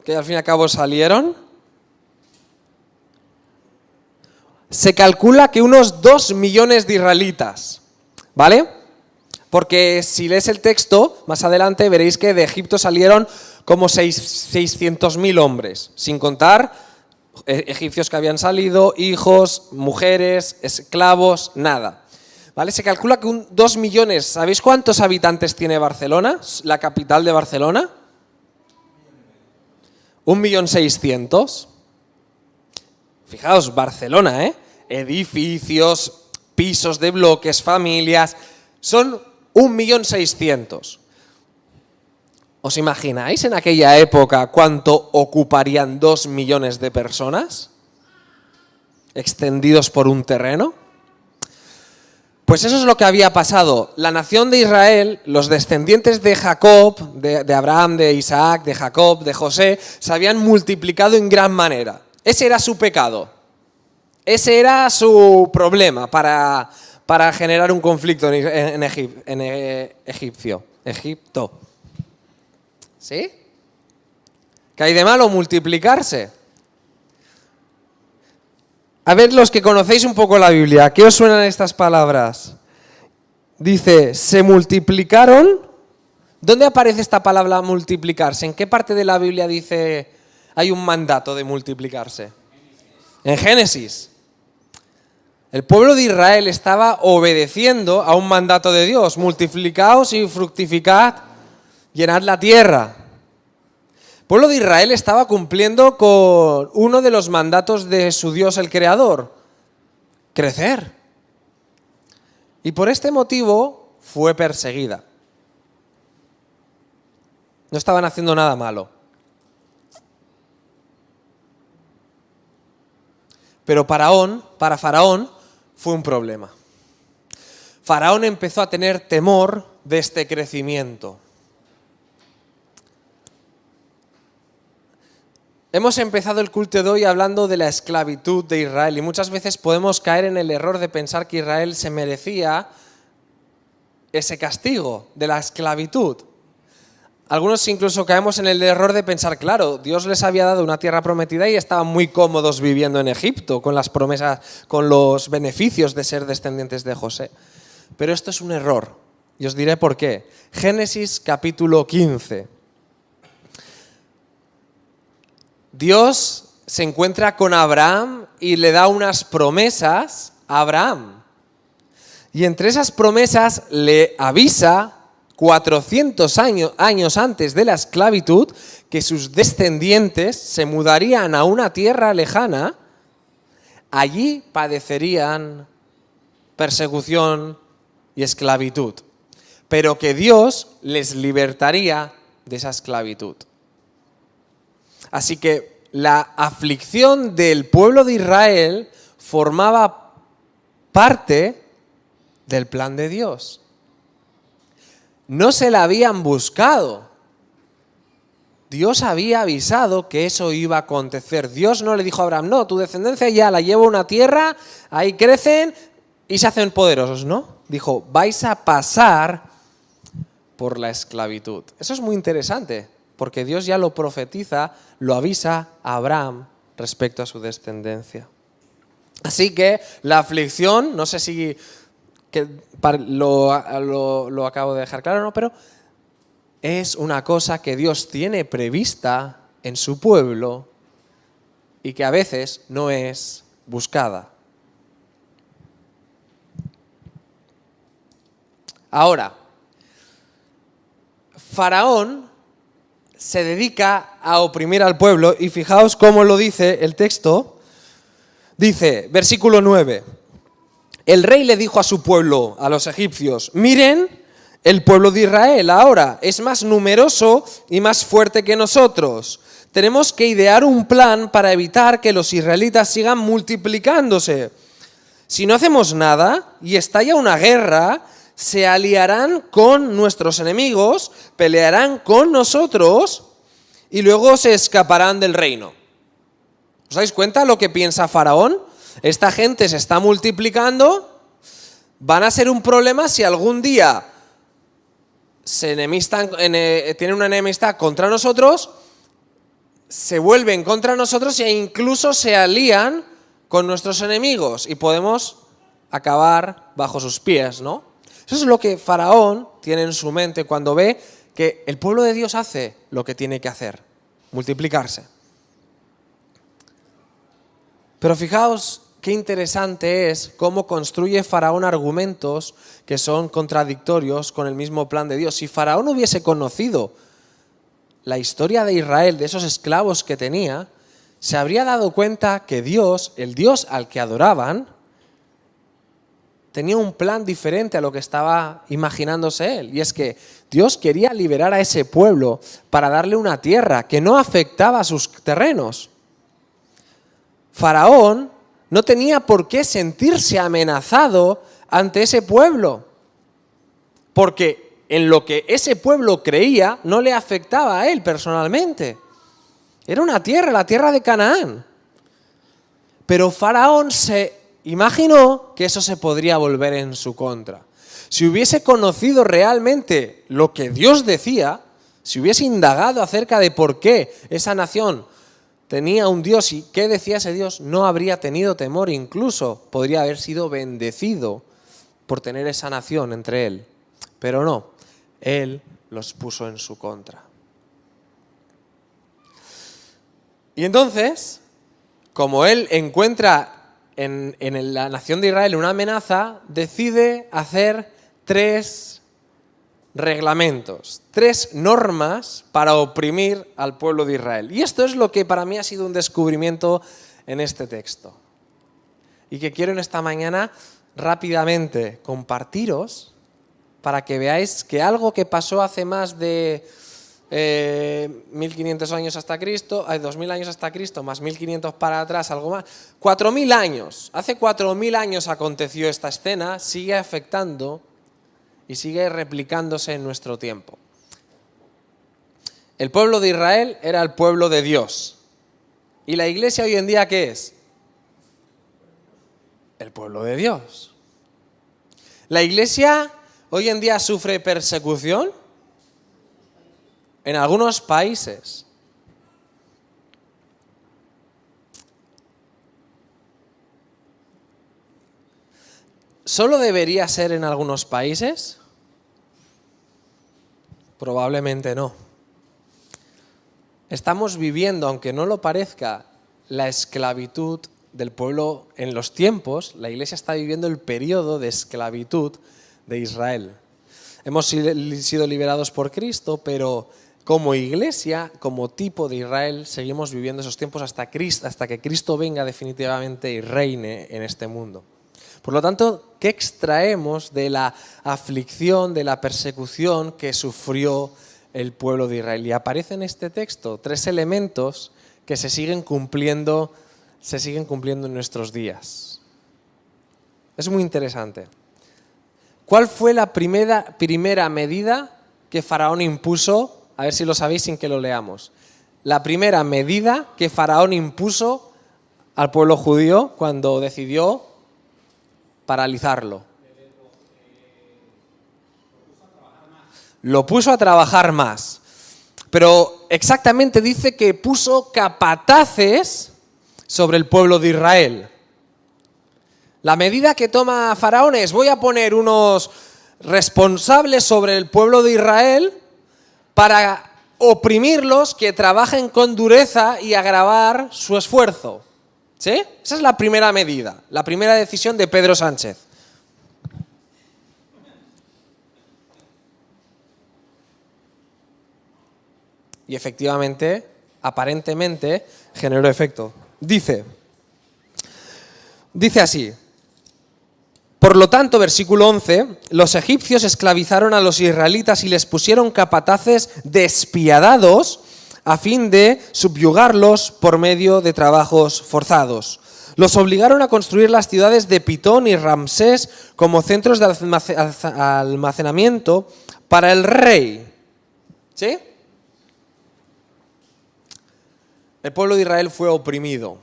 Que al fin y al cabo salieron. Se calcula que unos 2 millones de israelitas, ¿vale? Porque si lees el texto, más adelante veréis que de Egipto salieron como 600.000 hombres, sin contar egipcios que habían salido, hijos, mujeres, esclavos, nada. ¿Vale? Se calcula que 2 millones, ¿sabéis cuántos habitantes tiene Barcelona? La capital de Barcelona. 1.600.000. Fijaos, Barcelona, ¿eh? Edificios, pisos de bloques, familias, son 1.600.000. ¿Os imagináis en aquella época cuánto ocuparían 2 millones de personas extendidos por un terreno? Pues eso es lo que había pasado. La nación de Israel, los descendientes de Jacob, de Abraham, de Isaac, de Jacob, de José, se habían multiplicado en gran manera. Ese era su pecado. Ese era su problema para generar un conflicto en Egipto. ¿Sí? ¿Qué hay de malo multiplicarse? A ver, los que conocéis un poco la Biblia, ¿qué os suenan estas palabras? Dice, se multiplicaron. ¿Dónde aparece esta palabra multiplicarse? ¿En qué parte de la Biblia dice hay un mandato de multiplicarse? En Génesis. El pueblo de Israel estaba obedeciendo a un mandato de Dios. Multiplicaos y fructificad, llenad la tierra. El pueblo de Israel estaba cumpliendo con uno de los mandatos de su Dios, el Creador: crecer. Y por este motivo fue perseguida. No estaban haciendo nada malo. Pero para Faraón fue un problema. Faraón empezó a tener temor de este crecimiento. Hemos empezado el culto de hoy hablando de la esclavitud de Israel y muchas veces podemos caer en el error de pensar que Israel se merecía ese castigo de la esclavitud. Algunos incluso caemos en el error de pensar, claro, Dios les había dado una tierra prometida y estaban muy cómodos viviendo en Egipto con las promesas, con los beneficios de ser descendientes de José. Pero esto es un error y os diré por qué. Génesis capítulo 15. Dios se encuentra con Abraham y le da unas promesas a Abraham. Y entre esas promesas le avisa 400 años antes de la esclavitud que sus descendientes se mudarían a una tierra lejana, allí padecerían persecución y esclavitud, pero que Dios les libertaría de esa esclavitud. Así que la aflicción del pueblo de Israel formaba parte del plan de Dios. No se la habían buscado. Dios había avisado que eso iba a acontecer. Dios no le dijo a Abraham, no, tu descendencia ya la llevo a una tierra, ahí crecen y se hacen poderosos, ¿no? Dijo, vais a pasar por la esclavitud. Eso es muy interesante, porque Dios ya lo profetiza, lo avisa a Abraham respecto a su descendencia. Así que la aflicción, no sé si lo acabo de dejar claro o no, pero es una cosa que Dios tiene prevista en su pueblo y que a veces no es buscada. Ahora, Faraón se dedica a oprimir al pueblo y fijaos cómo lo dice el texto. Dice, versículo 9, el rey le dijo a su pueblo, a los egipcios, miren, el pueblo de Israel ahora es más numeroso y más fuerte que nosotros. Tenemos que idear un plan para evitar que los israelitas sigan multiplicándose. Si no hacemos nada y estalla una guerra, se aliarán con nuestros enemigos, pelearán con nosotros y luego se escaparán del reino. ¿Os dais cuenta lo que piensa Faraón? Esta gente se está multiplicando, van a ser un problema si algún día tienen una enemistad contra nosotros, se vuelven contra nosotros e incluso se alían con nuestros enemigos y podemos acabar bajo sus pies, ¿no? Eso es lo que Faraón tiene en su mente cuando ve que el pueblo de Dios hace lo que tiene que hacer, multiplicarse. Pero fijaos qué interesante es cómo construye Faraón argumentos que son contradictorios con el mismo plan de Dios. Si Faraón hubiese conocido la historia de Israel, de esos esclavos que tenía, se habría dado cuenta que Dios, el Dios al que adoraban, tenía un plan diferente a lo que estaba imaginándose él. Y es que Dios quería liberar a ese pueblo para darle una tierra que no afectaba a sus terrenos. Faraón no tenía por qué sentirse amenazado ante ese pueblo, porque en lo que ese pueblo creía no le afectaba a él personalmente. Era una tierra, la tierra de Canaán. Pero Faraón se imaginó que eso se podría volver en su contra. Si hubiese conocido realmente lo que Dios decía, si hubiese indagado acerca de por qué esa nación tenía un Dios y qué decía ese Dios, no habría tenido temor, incluso podría haber sido bendecido por tener esa nación entre él. Pero no, él los puso en su contra. Y entonces, como él encuentra en la nación de Israel una amenaza, decide hacer 3 reglamentos, 3 normas para oprimir al pueblo de Israel. Y esto es lo que para mí ha sido un descubrimiento en este texto. Y que quiero en esta mañana rápidamente compartiros para que veáis que algo que pasó hace más de 1500 años hasta Cristo, hay 2000 años hasta Cristo, más 1500 para atrás, algo más, 4000 años. Hace 4000 años aconteció esta escena, sigue afectando y sigue replicándose en nuestro tiempo. El pueblo de Israel era el pueblo de Dios. ¿Y la iglesia hoy en día qué es? El pueblo de Dios. ¿La iglesia hoy en día sufre persecución? En algunos países. ¿Solo debería ser en algunos países? Probablemente no. Estamos viviendo, aunque no lo parezca, la esclavitud del pueblo en los tiempos. La iglesia está viviendo el periodo de esclavitud de Israel. Hemos sido liberados por Cristo, pero como iglesia, como tipo de Israel, seguimos viviendo esos tiempos hasta que Cristo venga definitivamente y reine en este mundo. Por lo tanto, ¿qué extraemos de la aflicción, de la persecución que sufrió el pueblo de Israel? Y aparece en este texto 3 elementos que se siguen cumpliendo en nuestros días. Es muy interesante. ¿Cuál fue la primera medida que Faraón impuso? A ver si lo sabéis sin que lo leamos. La primera medida que Faraón impuso al pueblo judío cuando decidió paralizarlo. Lo puso a trabajar más. Pero exactamente dice que puso capataces sobre el pueblo de Israel. La medida que toma Faraón es: voy a poner unos responsables sobre el pueblo de Israel para oprimirlos, que trabajen con dureza y agravar su esfuerzo. ¿Sí? Esa es la primera medida, la primera decisión de Pedro Sánchez. Y efectivamente, aparentemente, generó efecto. Dice así: por lo tanto, versículo 11, los egipcios esclavizaron a los israelitas y les pusieron capataces despiadados a fin de subyugarlos por medio de trabajos forzados. Los obligaron a construir las ciudades de Pitón y Ramsés como centros de almacenamiento para el rey. ¿Sí? El pueblo de Israel fue oprimido.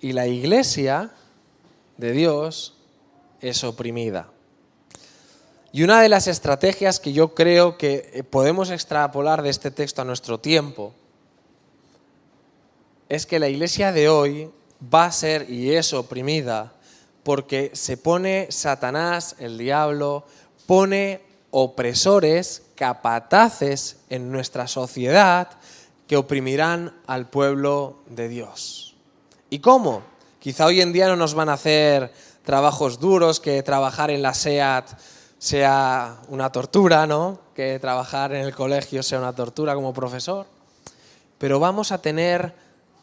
Y la iglesia de Dios es oprimida. Y una de las estrategias que yo creo que podemos extrapolar de este texto a nuestro tiempo es que la iglesia de hoy va a ser y es oprimida porque se pone Satanás, el diablo, pone opresores, capataces en nuestra sociedad que oprimirán al pueblo de Dios. ¿Y cómo? Quizá hoy en día no nos van a hacer trabajos duros, que trabajar en la SEAT sea una tortura, ¿no? Que trabajar en el colegio sea una tortura como profesor. Pero vamos a tener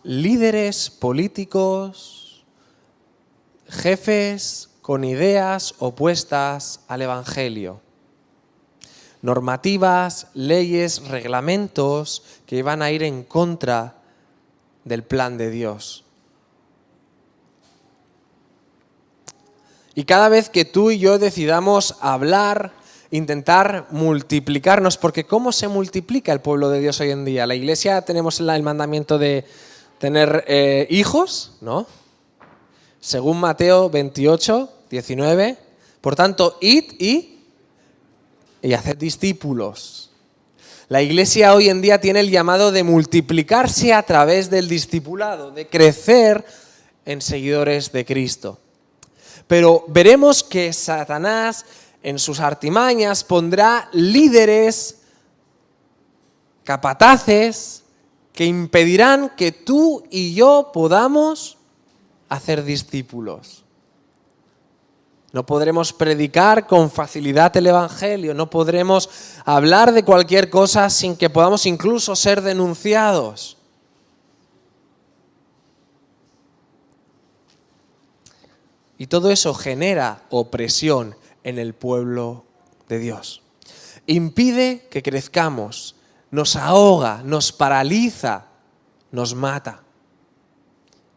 líderes políticos, jefes con ideas opuestas al Evangelio. Normativas, leyes, reglamentos que van a ir en contra del plan de Dios. Y cada vez que tú y yo decidamos hablar, intentar multiplicarnos, porque ¿cómo se multiplica el pueblo de Dios hoy en día? La Iglesia tenemos el mandamiento de tener hijos, ¿no? Según Mateo 28, 19. Por tanto, id y haced discípulos. La Iglesia hoy en día tiene el llamado de multiplicarse a través del discipulado, de crecer en seguidores de Cristo. Pero veremos que Satanás en sus artimañas pondrá líderes, capataces, que impedirán que tú y yo podamos hacer discípulos. No podremos predicar con facilidad el Evangelio, no podremos hablar de cualquier cosa sin que podamos incluso ser denunciados. Y todo eso genera opresión en el pueblo de Dios. Impide que crezcamos, nos ahoga, nos paraliza, nos mata.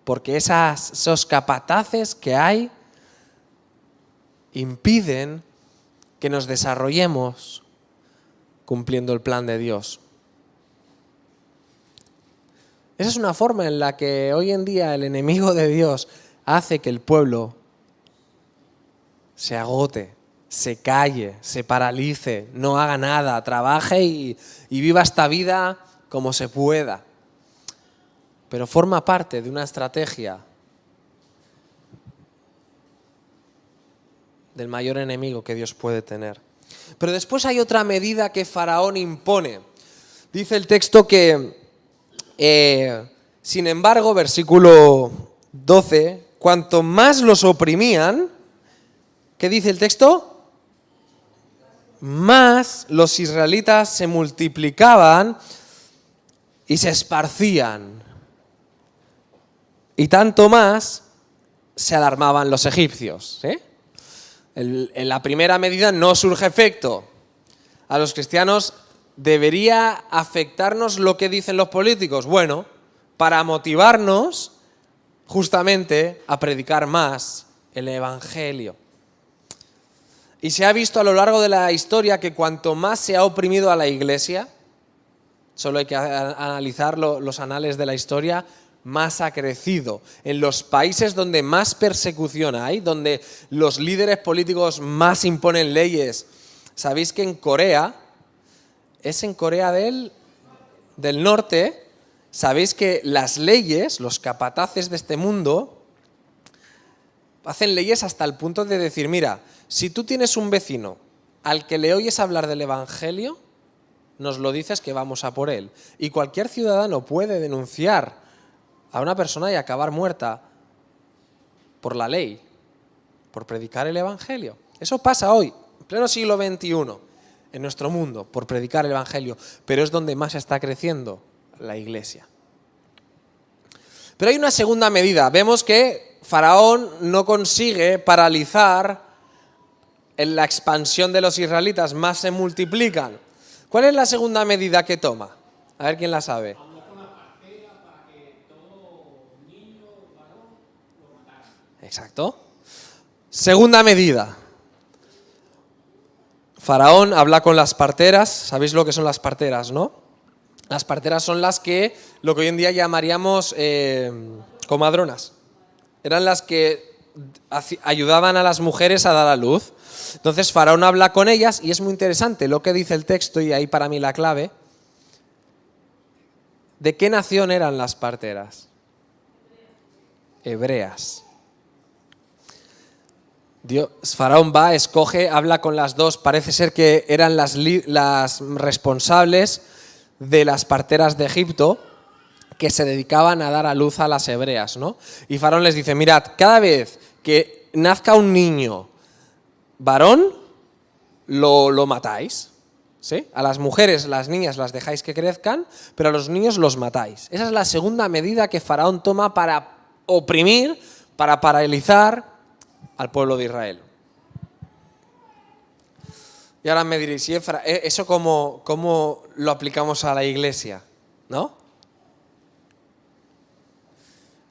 Porque esos capataces que hay impiden que nos desarrollemos cumpliendo el plan de Dios. Esa es una forma en la que hoy en día el enemigo de Dios hace que el pueblo se agote, se calle, se paralice, no haga nada, trabaje y viva esta vida como se pueda. Pero forma parte de una estrategia del mayor enemigo que Dios puede tener. Pero después hay otra medida que Faraón impone. Dice el texto que, sin embargo, versículo 12, cuanto más los oprimían, ¿qué dice el texto? Más los israelitas se multiplicaban y se esparcían. Y tanto más se alarmaban los egipcios. En la primera medida no surge efecto. A los cristianos debería afectarnos lo que dicen los políticos. Bueno, para motivarnos justamente a predicar más el Evangelio. Y se ha visto a lo largo de la historia que cuanto más se ha oprimido a la Iglesia, solo hay que analizar los anales de la historia, más ha crecido. En los países donde más persecución hay, donde los líderes políticos más imponen leyes, ¿sabéis que en Corea del Norte, sabéis que las leyes, los capataces de este mundo, hacen leyes hasta el punto de decir, mira, si tú tienes un vecino al que le oyes hablar del Evangelio, nos lo dices que vamos a por él. Y cualquier ciudadano puede denunciar a una persona y acabar muerta por la ley, por predicar el Evangelio. Eso pasa hoy, en pleno siglo XXI, en nuestro mundo, por predicar el Evangelio. Pero es donde más está creciendo la Iglesia. Pero hay una segunda medida. Vemos que Faraón no consigue paralizar en la expansión de los israelitas, más se multiplican. ¿Cuál es la segunda medida que toma? A ver quién la sabe. Exacto. Segunda medida. Faraón habla con las parteras. ¿Sabéis lo que son las parteras, no? Las parteras son lo que hoy en día llamaríamos comadronas. Eran las que ayudaban a las mujeres a dar a luz. Entonces Faraón habla con ellas y es muy interesante lo que dice el texto, y ahí para mí la clave. ¿De qué nación eran las parteras? Hebreas. Faraón va, escoge, habla con las dos, parece ser que eran las responsables de las parteras de Egipto que se dedicaban a dar a luz a las hebreas, ¿no? Y Faraón les dice, mirad, cada vez que nazca un niño varón, lo matáis, ¿sí? A las mujeres, las niñas las dejáis que crezcan, pero a los niños los matáis. Esa es la segunda medida que Faraón toma para oprimir, para paralizar al pueblo de Israel. Y ahora me diréis, ¿eso cómo lo aplicamos a la iglesia? ¿No?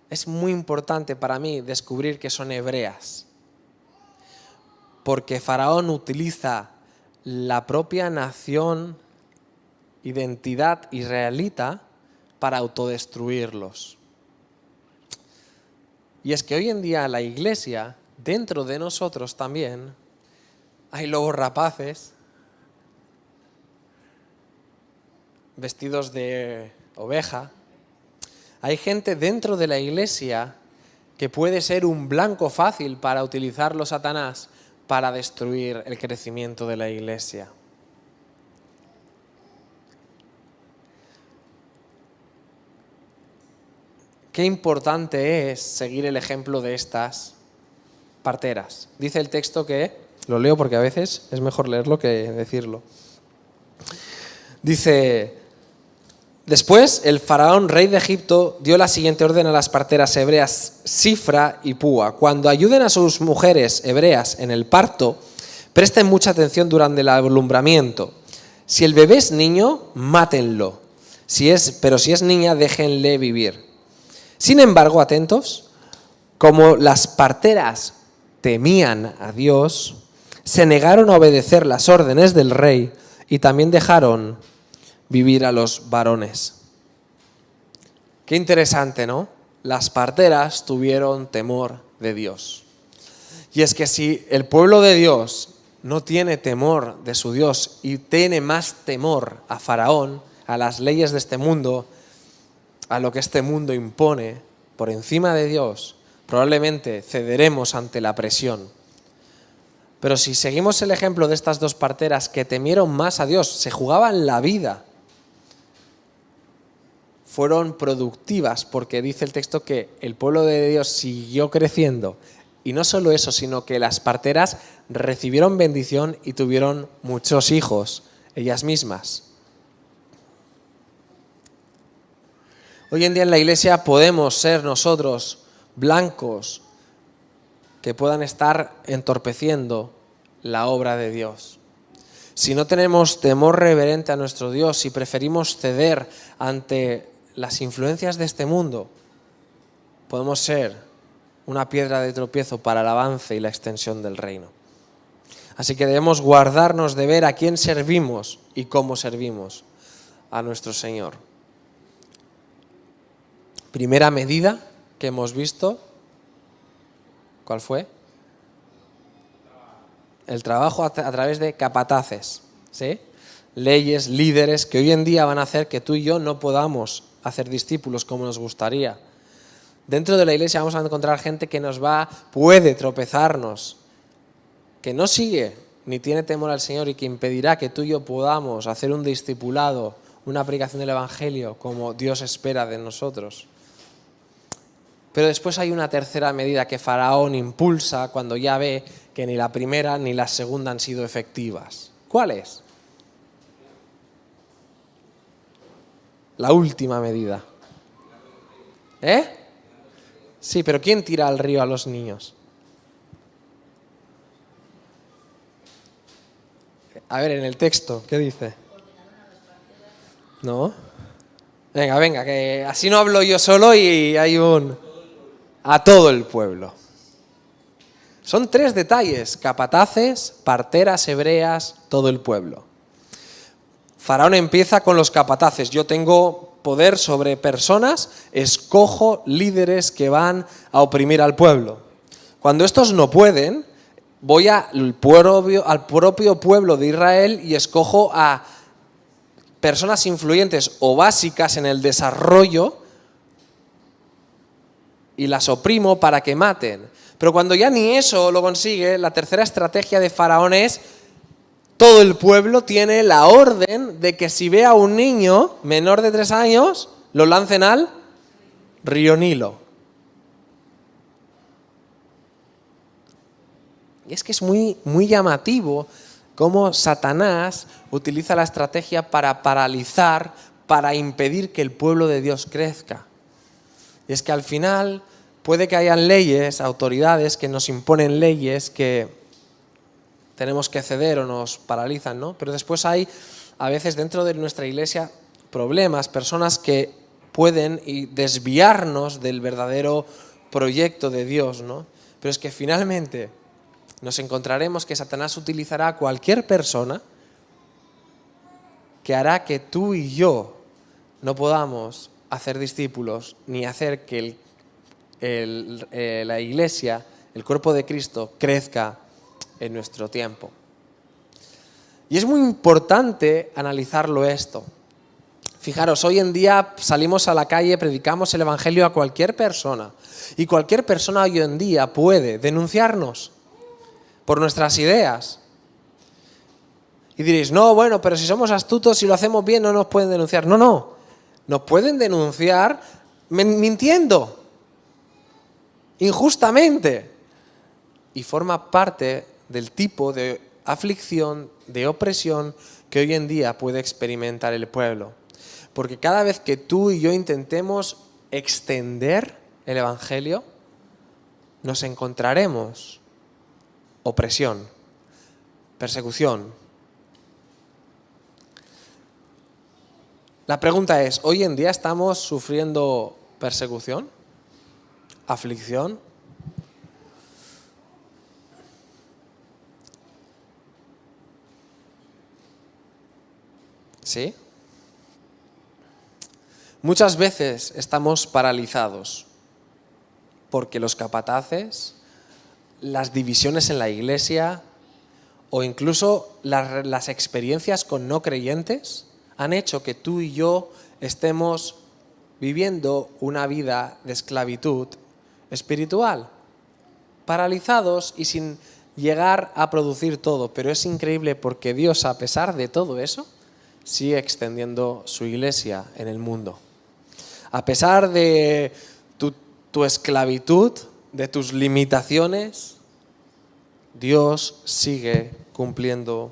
Es muy importante para mí descubrir que son hebreas, porque Faraón utiliza la propia nación, identidad israelita para autodestruirlos. Y es que hoy en día la iglesia, dentro de nosotros también, hay lobos rapaces, vestidos de oveja. Hay gente dentro de la iglesia que puede ser un blanco fácil para utilizarlo Satanás para destruir el crecimiento de la iglesia. Qué importante es seguir el ejemplo de estas parteras. Dice el texto que, lo leo porque a veces es mejor leerlo que decirlo. Dice, después el faraón, rey de Egipto, dio la siguiente orden a las parteras hebreas Sifra y Púa. Cuando ayuden a sus mujeres hebreas en el parto, presten mucha atención durante el alumbramiento. Si el bebé es niño, mátenlo. Pero si es niña, déjenle vivir. Sin embargo, atentos, como las parteras temían a Dios, se negaron a obedecer las órdenes del rey y también dejaron vivir a los varones. Qué interesante, ¿no? Las parteras tuvieron temor de Dios. Y es que si el pueblo de Dios no tiene temor de su Dios y tiene más temor a Faraón, a las leyes de este mundo, a lo que este mundo impone por encima de Dios, probablemente cederemos ante la presión. Pero si seguimos el ejemplo de estas dos parteras que temieron más a Dios, se jugaban la vida, fueron productivas, porque dice el texto que el pueblo de Dios siguió creciendo. Y no solo eso, sino que las parteras recibieron bendición y tuvieron muchos hijos, ellas mismas. Hoy en día en la iglesia podemos ser nosotros blancos que puedan estar entorpeciendo la obra de Dios. Si no tenemos temor reverente a nuestro Dios y preferimos ceder ante las influencias de este mundo, podemos ser una piedra de tropiezo para el avance y la extensión del reino. Así que debemos guardarnos de ver a quién servimos y cómo servimos a nuestro Señor. Primera medida que hemos visto, ¿cuál fue? El trabajo a través de capataces, ¿sí? Leyes, líderes que hoy en día van a hacer que tú y yo no podamos hacer discípulos como nos gustaría. Dentro de la iglesia vamos a encontrar gente que puede tropezarnos, que no sigue ni tiene temor al Señor y que impedirá que tú y yo podamos hacer un discipulado, una aplicación del Evangelio como Dios espera de nosotros. Pero después hay una tercera medida que Faraón impulsa cuando ya ve que ni la primera ni la segunda han sido efectivas. ¿Cuál es? La última medida. Sí, pero ¿quién tira al río a los niños? A ver, en el texto, ¿qué dice? ¿No? Venga, que así no hablo yo solo y hay a todo el pueblo. Son 3 detalles: capataces, parteras hebreas, todo el pueblo. Faraón empieza con los capataces. Yo tengo poder sobre personas, escojo líderes que van a oprimir al pueblo. Cuando estos no pueden, voy al propio pueblo de Israel y escojo a personas influyentes o básicas en el desarrollo y las oprimo para que maten. Pero cuando ya ni eso lo consigue, la tercera estrategia de Faraón es: todo el pueblo tiene la orden de que si ve a un niño menor de 3 años, lo lancen al río Nilo. Y es que es muy, muy llamativo cómo Satanás utiliza la estrategia para paralizar, para impedir que el pueblo de Dios crezca. Y es que al final puede que hayan leyes, autoridades que nos imponen leyes que tenemos que ceder o nos paralizan, ¿no? Pero después hay, a veces dentro de nuestra iglesia, problemas, personas que pueden desviarnos del verdadero proyecto de Dios, ¿no? Pero es que finalmente nos encontraremos que Satanás utilizará a cualquier persona que hará que tú y yo no podamos hacer discípulos ni hacer que la iglesia, el cuerpo de Cristo, crezca en nuestro tiempo. Y es muy importante analizarlo esto. Fijaros, hoy en día salimos a la calle, predicamos el evangelio a cualquier persona, y cualquier persona hoy en día puede denunciarnos por nuestras ideas. Y diréis: no, bueno, pero si somos astutos, si lo hacemos bien, no nos pueden denunciar. No, nos pueden denunciar mintiendo, injustamente, y forma parte del tipo de aflicción, de opresión que hoy en día puede experimentar el pueblo. Porque cada vez que tú y yo intentemos extender el evangelio, nos encontraremos opresión, persecución. La pregunta es: ¿hoy en día estamos sufriendo persecución? ¿Aflicción? ¿Sí? Muchas veces estamos paralizados porque los capataces, las divisiones en la iglesia o incluso las experiencias con no creyentes han hecho que tú y yo estemos viviendo una vida de esclavitud espiritual, paralizados y sin llegar a producir todo. Pero es increíble porque Dios, a pesar de todo eso, sigue extendiendo su iglesia en el mundo. A pesar de tu esclavitud, de tus limitaciones, Dios sigue cumpliendo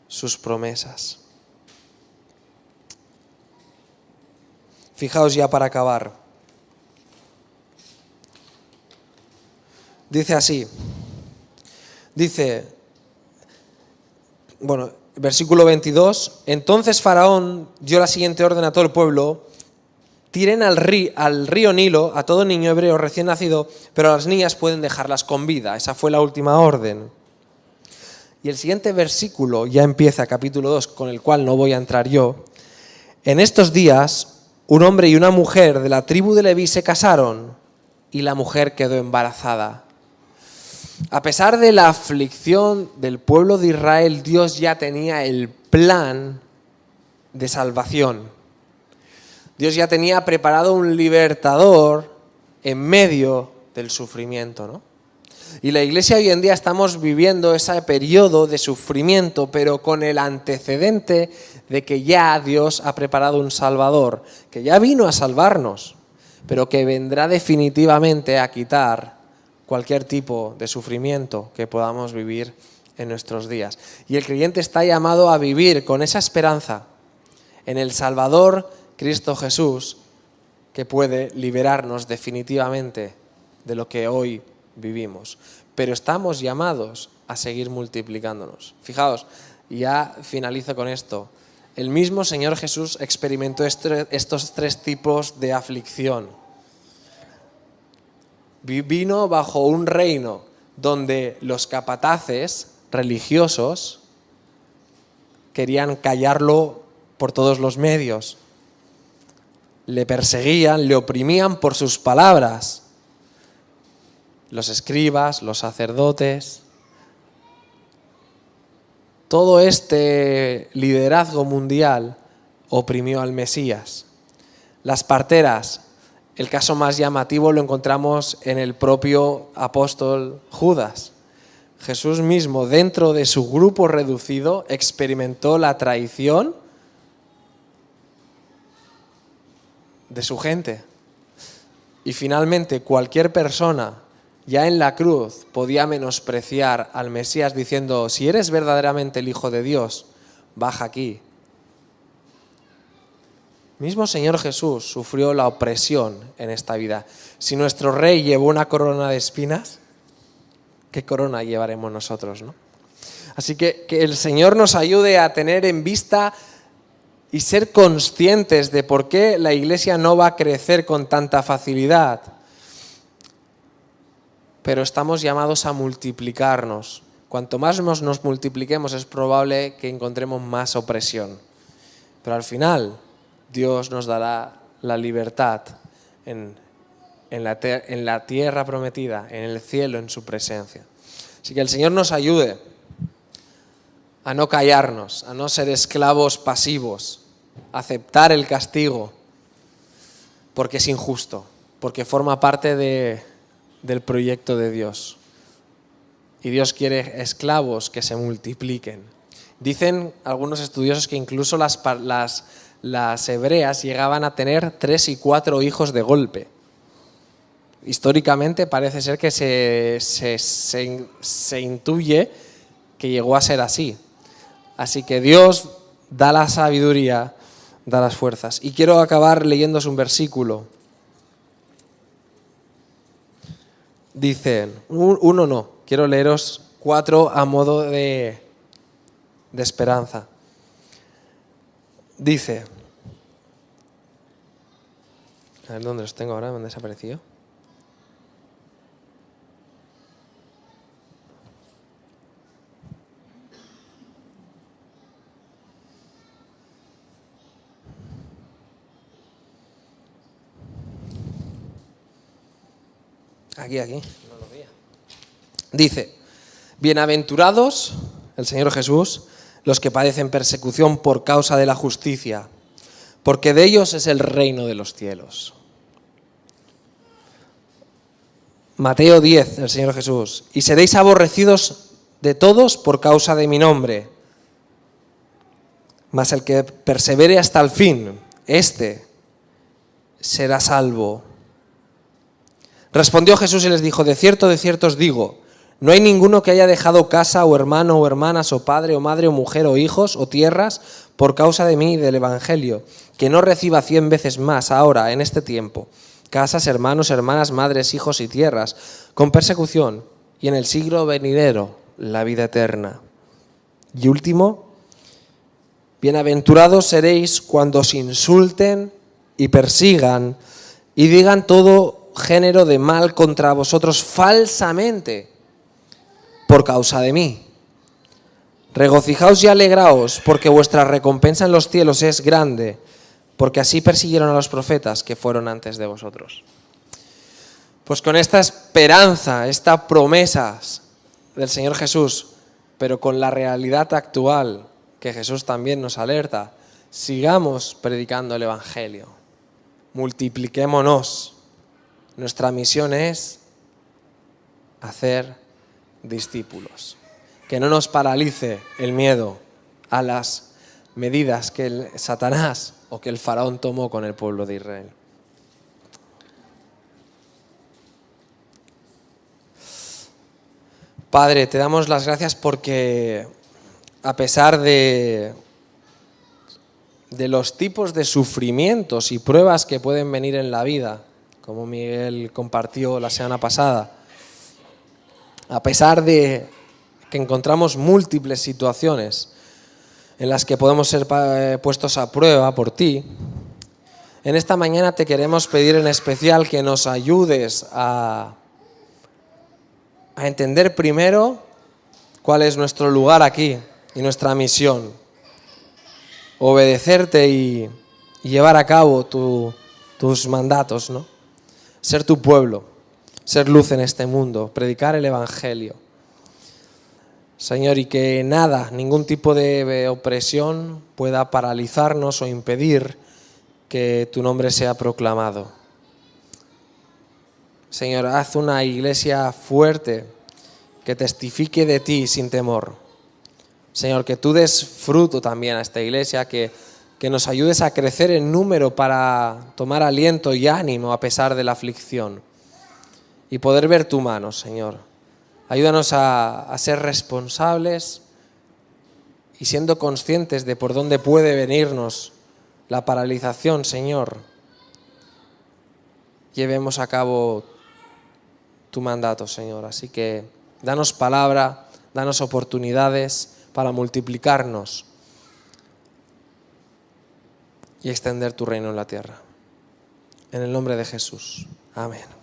sus promesas. Fijaos ya para acabar. Dice así. Versículo 22. Entonces Faraón dio la siguiente orden a todo el pueblo: tiren al río Nilo a todo niño hebreo recién nacido, pero a las niñas pueden dejarlas con vida. Esa fue la última orden. Y el siguiente versículo ya empieza, capítulo 2, con el cual no voy a entrar yo. En estos días, un hombre y una mujer de la tribu de Leví se casaron y la mujer quedó embarazada. A pesar de la aflicción del pueblo de Israel, Dios ya tenía el plan de salvación. Dios ya tenía preparado un libertador en medio del sufrimiento, ¿no? Y la iglesia hoy en día estamos viviendo ese periodo de sufrimiento, pero con el antecedente de que ya Dios ha preparado un Salvador, que ya vino a salvarnos, pero que vendrá definitivamente a quitar cualquier tipo de sufrimiento que podamos vivir en nuestros días. Y el creyente está llamado a vivir con esa esperanza en el Salvador Cristo Jesús, que puede liberarnos definitivamente de lo que hoy vivimos. Pero estamos llamados a seguir multiplicándonos. Fijaos, y ya finalizo con esto. El mismo Señor Jesús experimentó estos 3 tipos de aflicción. Vino bajo un reino donde los capataces religiosos querían callarlo por todos los medios. Le perseguían, le oprimían por sus palabras. Los escribas, los sacerdotes. Todo este liderazgo mundial oprimió al Mesías. Las parteras el caso más llamativo lo encontramos en el propio apóstol Judas. Jesús mismo, dentro de su grupo reducido, experimentó la traición de su gente. Y finalmente, cualquier persona ya en la cruz podía menospreciar al Mesías diciendo: si eres verdaderamente el Hijo de Dios, baja aquí. Mismo Señor Jesús sufrió la opresión en esta vida. Si nuestro Rey llevó una corona de espinas, ¿qué corona llevaremos nosotros, no? Así que el Señor nos ayude a tener en vista y ser conscientes de por qué la Iglesia no va a crecer con tanta facilidad. Pero estamos llamados a multiplicarnos. Cuanto más nos multipliquemos, es probable que encontremos más opresión. Pero al final, Dios nos dará la libertad en la tierra prometida, en el cielo, en su presencia. Así que el Señor nos ayude a no callarnos, a no ser esclavos pasivos, a aceptar el castigo, porque es injusto, porque forma parte del proyecto de Dios. Y Dios quiere esclavos que se multipliquen. Dicen algunos estudiosos que incluso las hebreas llegaban a tener 3 y 4 hijos de golpe. Históricamente parece ser que se intuye que llegó a ser así. Así que Dios da la sabiduría, da las fuerzas. Y quiero acabar leyéndose un versículo. Dice, uno no, quiero leeros 4 a modo de esperanza. Dice, a ver dónde los tengo ahora, me han desaparecido. Aquí, no lo veía. Dice, bienaventurados, el Señor Jesús, los que padecen persecución por causa de la justicia, porque de ellos es el reino de los cielos. Mateo 10, el Señor Jesús, y seréis aborrecidos de todos por causa de mi nombre, mas el que persevere hasta el fin, éste será salvo. Respondió Jesús y les dijo, de cierto os digo, no hay ninguno que haya dejado casa o hermano o hermanas o padre o madre o mujer o hijos o tierras por causa de mí y del Evangelio, que no reciba 100 veces más ahora, en este tiempo, casas, hermanos, hermanas, madres, hijos y tierras, con persecución, y en el siglo venidero la vida eterna. Y último, bienaventurados seréis cuando os insulten y persigan y digan todo género de mal contra vosotros falsamente por causa de mí. Regocijaos y alegraos, porque vuestra recompensa en los cielos es grande, porque así persiguieron a los profetas que fueron antes de vosotros. Pues con esta esperanza, estas promesas del Señor Jesús, pero con la realidad actual que Jesús también nos alerta, sigamos predicando el Evangelio, multipliquémonos. Nuestra misión es hacer discípulos. Que no nos paralice el miedo a las medidas que el Satanás o que el faraón tomó con el pueblo de Israel. Padre, te damos las gracias porque a pesar de los tipos de sufrimientos y pruebas que pueden venir en la vida, como Miguel compartió la semana pasada, a pesar de que encontramos múltiples situaciones en las que podemos ser puestos a prueba por ti, en esta mañana te queremos pedir en especial que nos ayudes a entender primero cuál es nuestro lugar aquí y nuestra misión. Obedecerte y llevar a cabo tus mandatos, ¿no? Ser tu pueblo, ser luz en este mundo, predicar el Evangelio. Señor, y que nada, ningún tipo de opresión pueda paralizarnos o impedir que tu nombre sea proclamado. Señor, haz una iglesia fuerte que testifique de ti sin temor. Señor, que tú des fruto también a esta iglesia, que nos ayudes a crecer en número para tomar aliento y ánimo a pesar de la aflicción y poder ver tu mano, Señor. Ayúdanos a ser responsables y siendo conscientes de por dónde puede venirnos la paralización, Señor, llevemos a cabo tu mandato, Señor. Así que danos palabra, danos oportunidades para multiplicarnos y extender tu reino en la tierra. En el nombre de Jesús. Amén.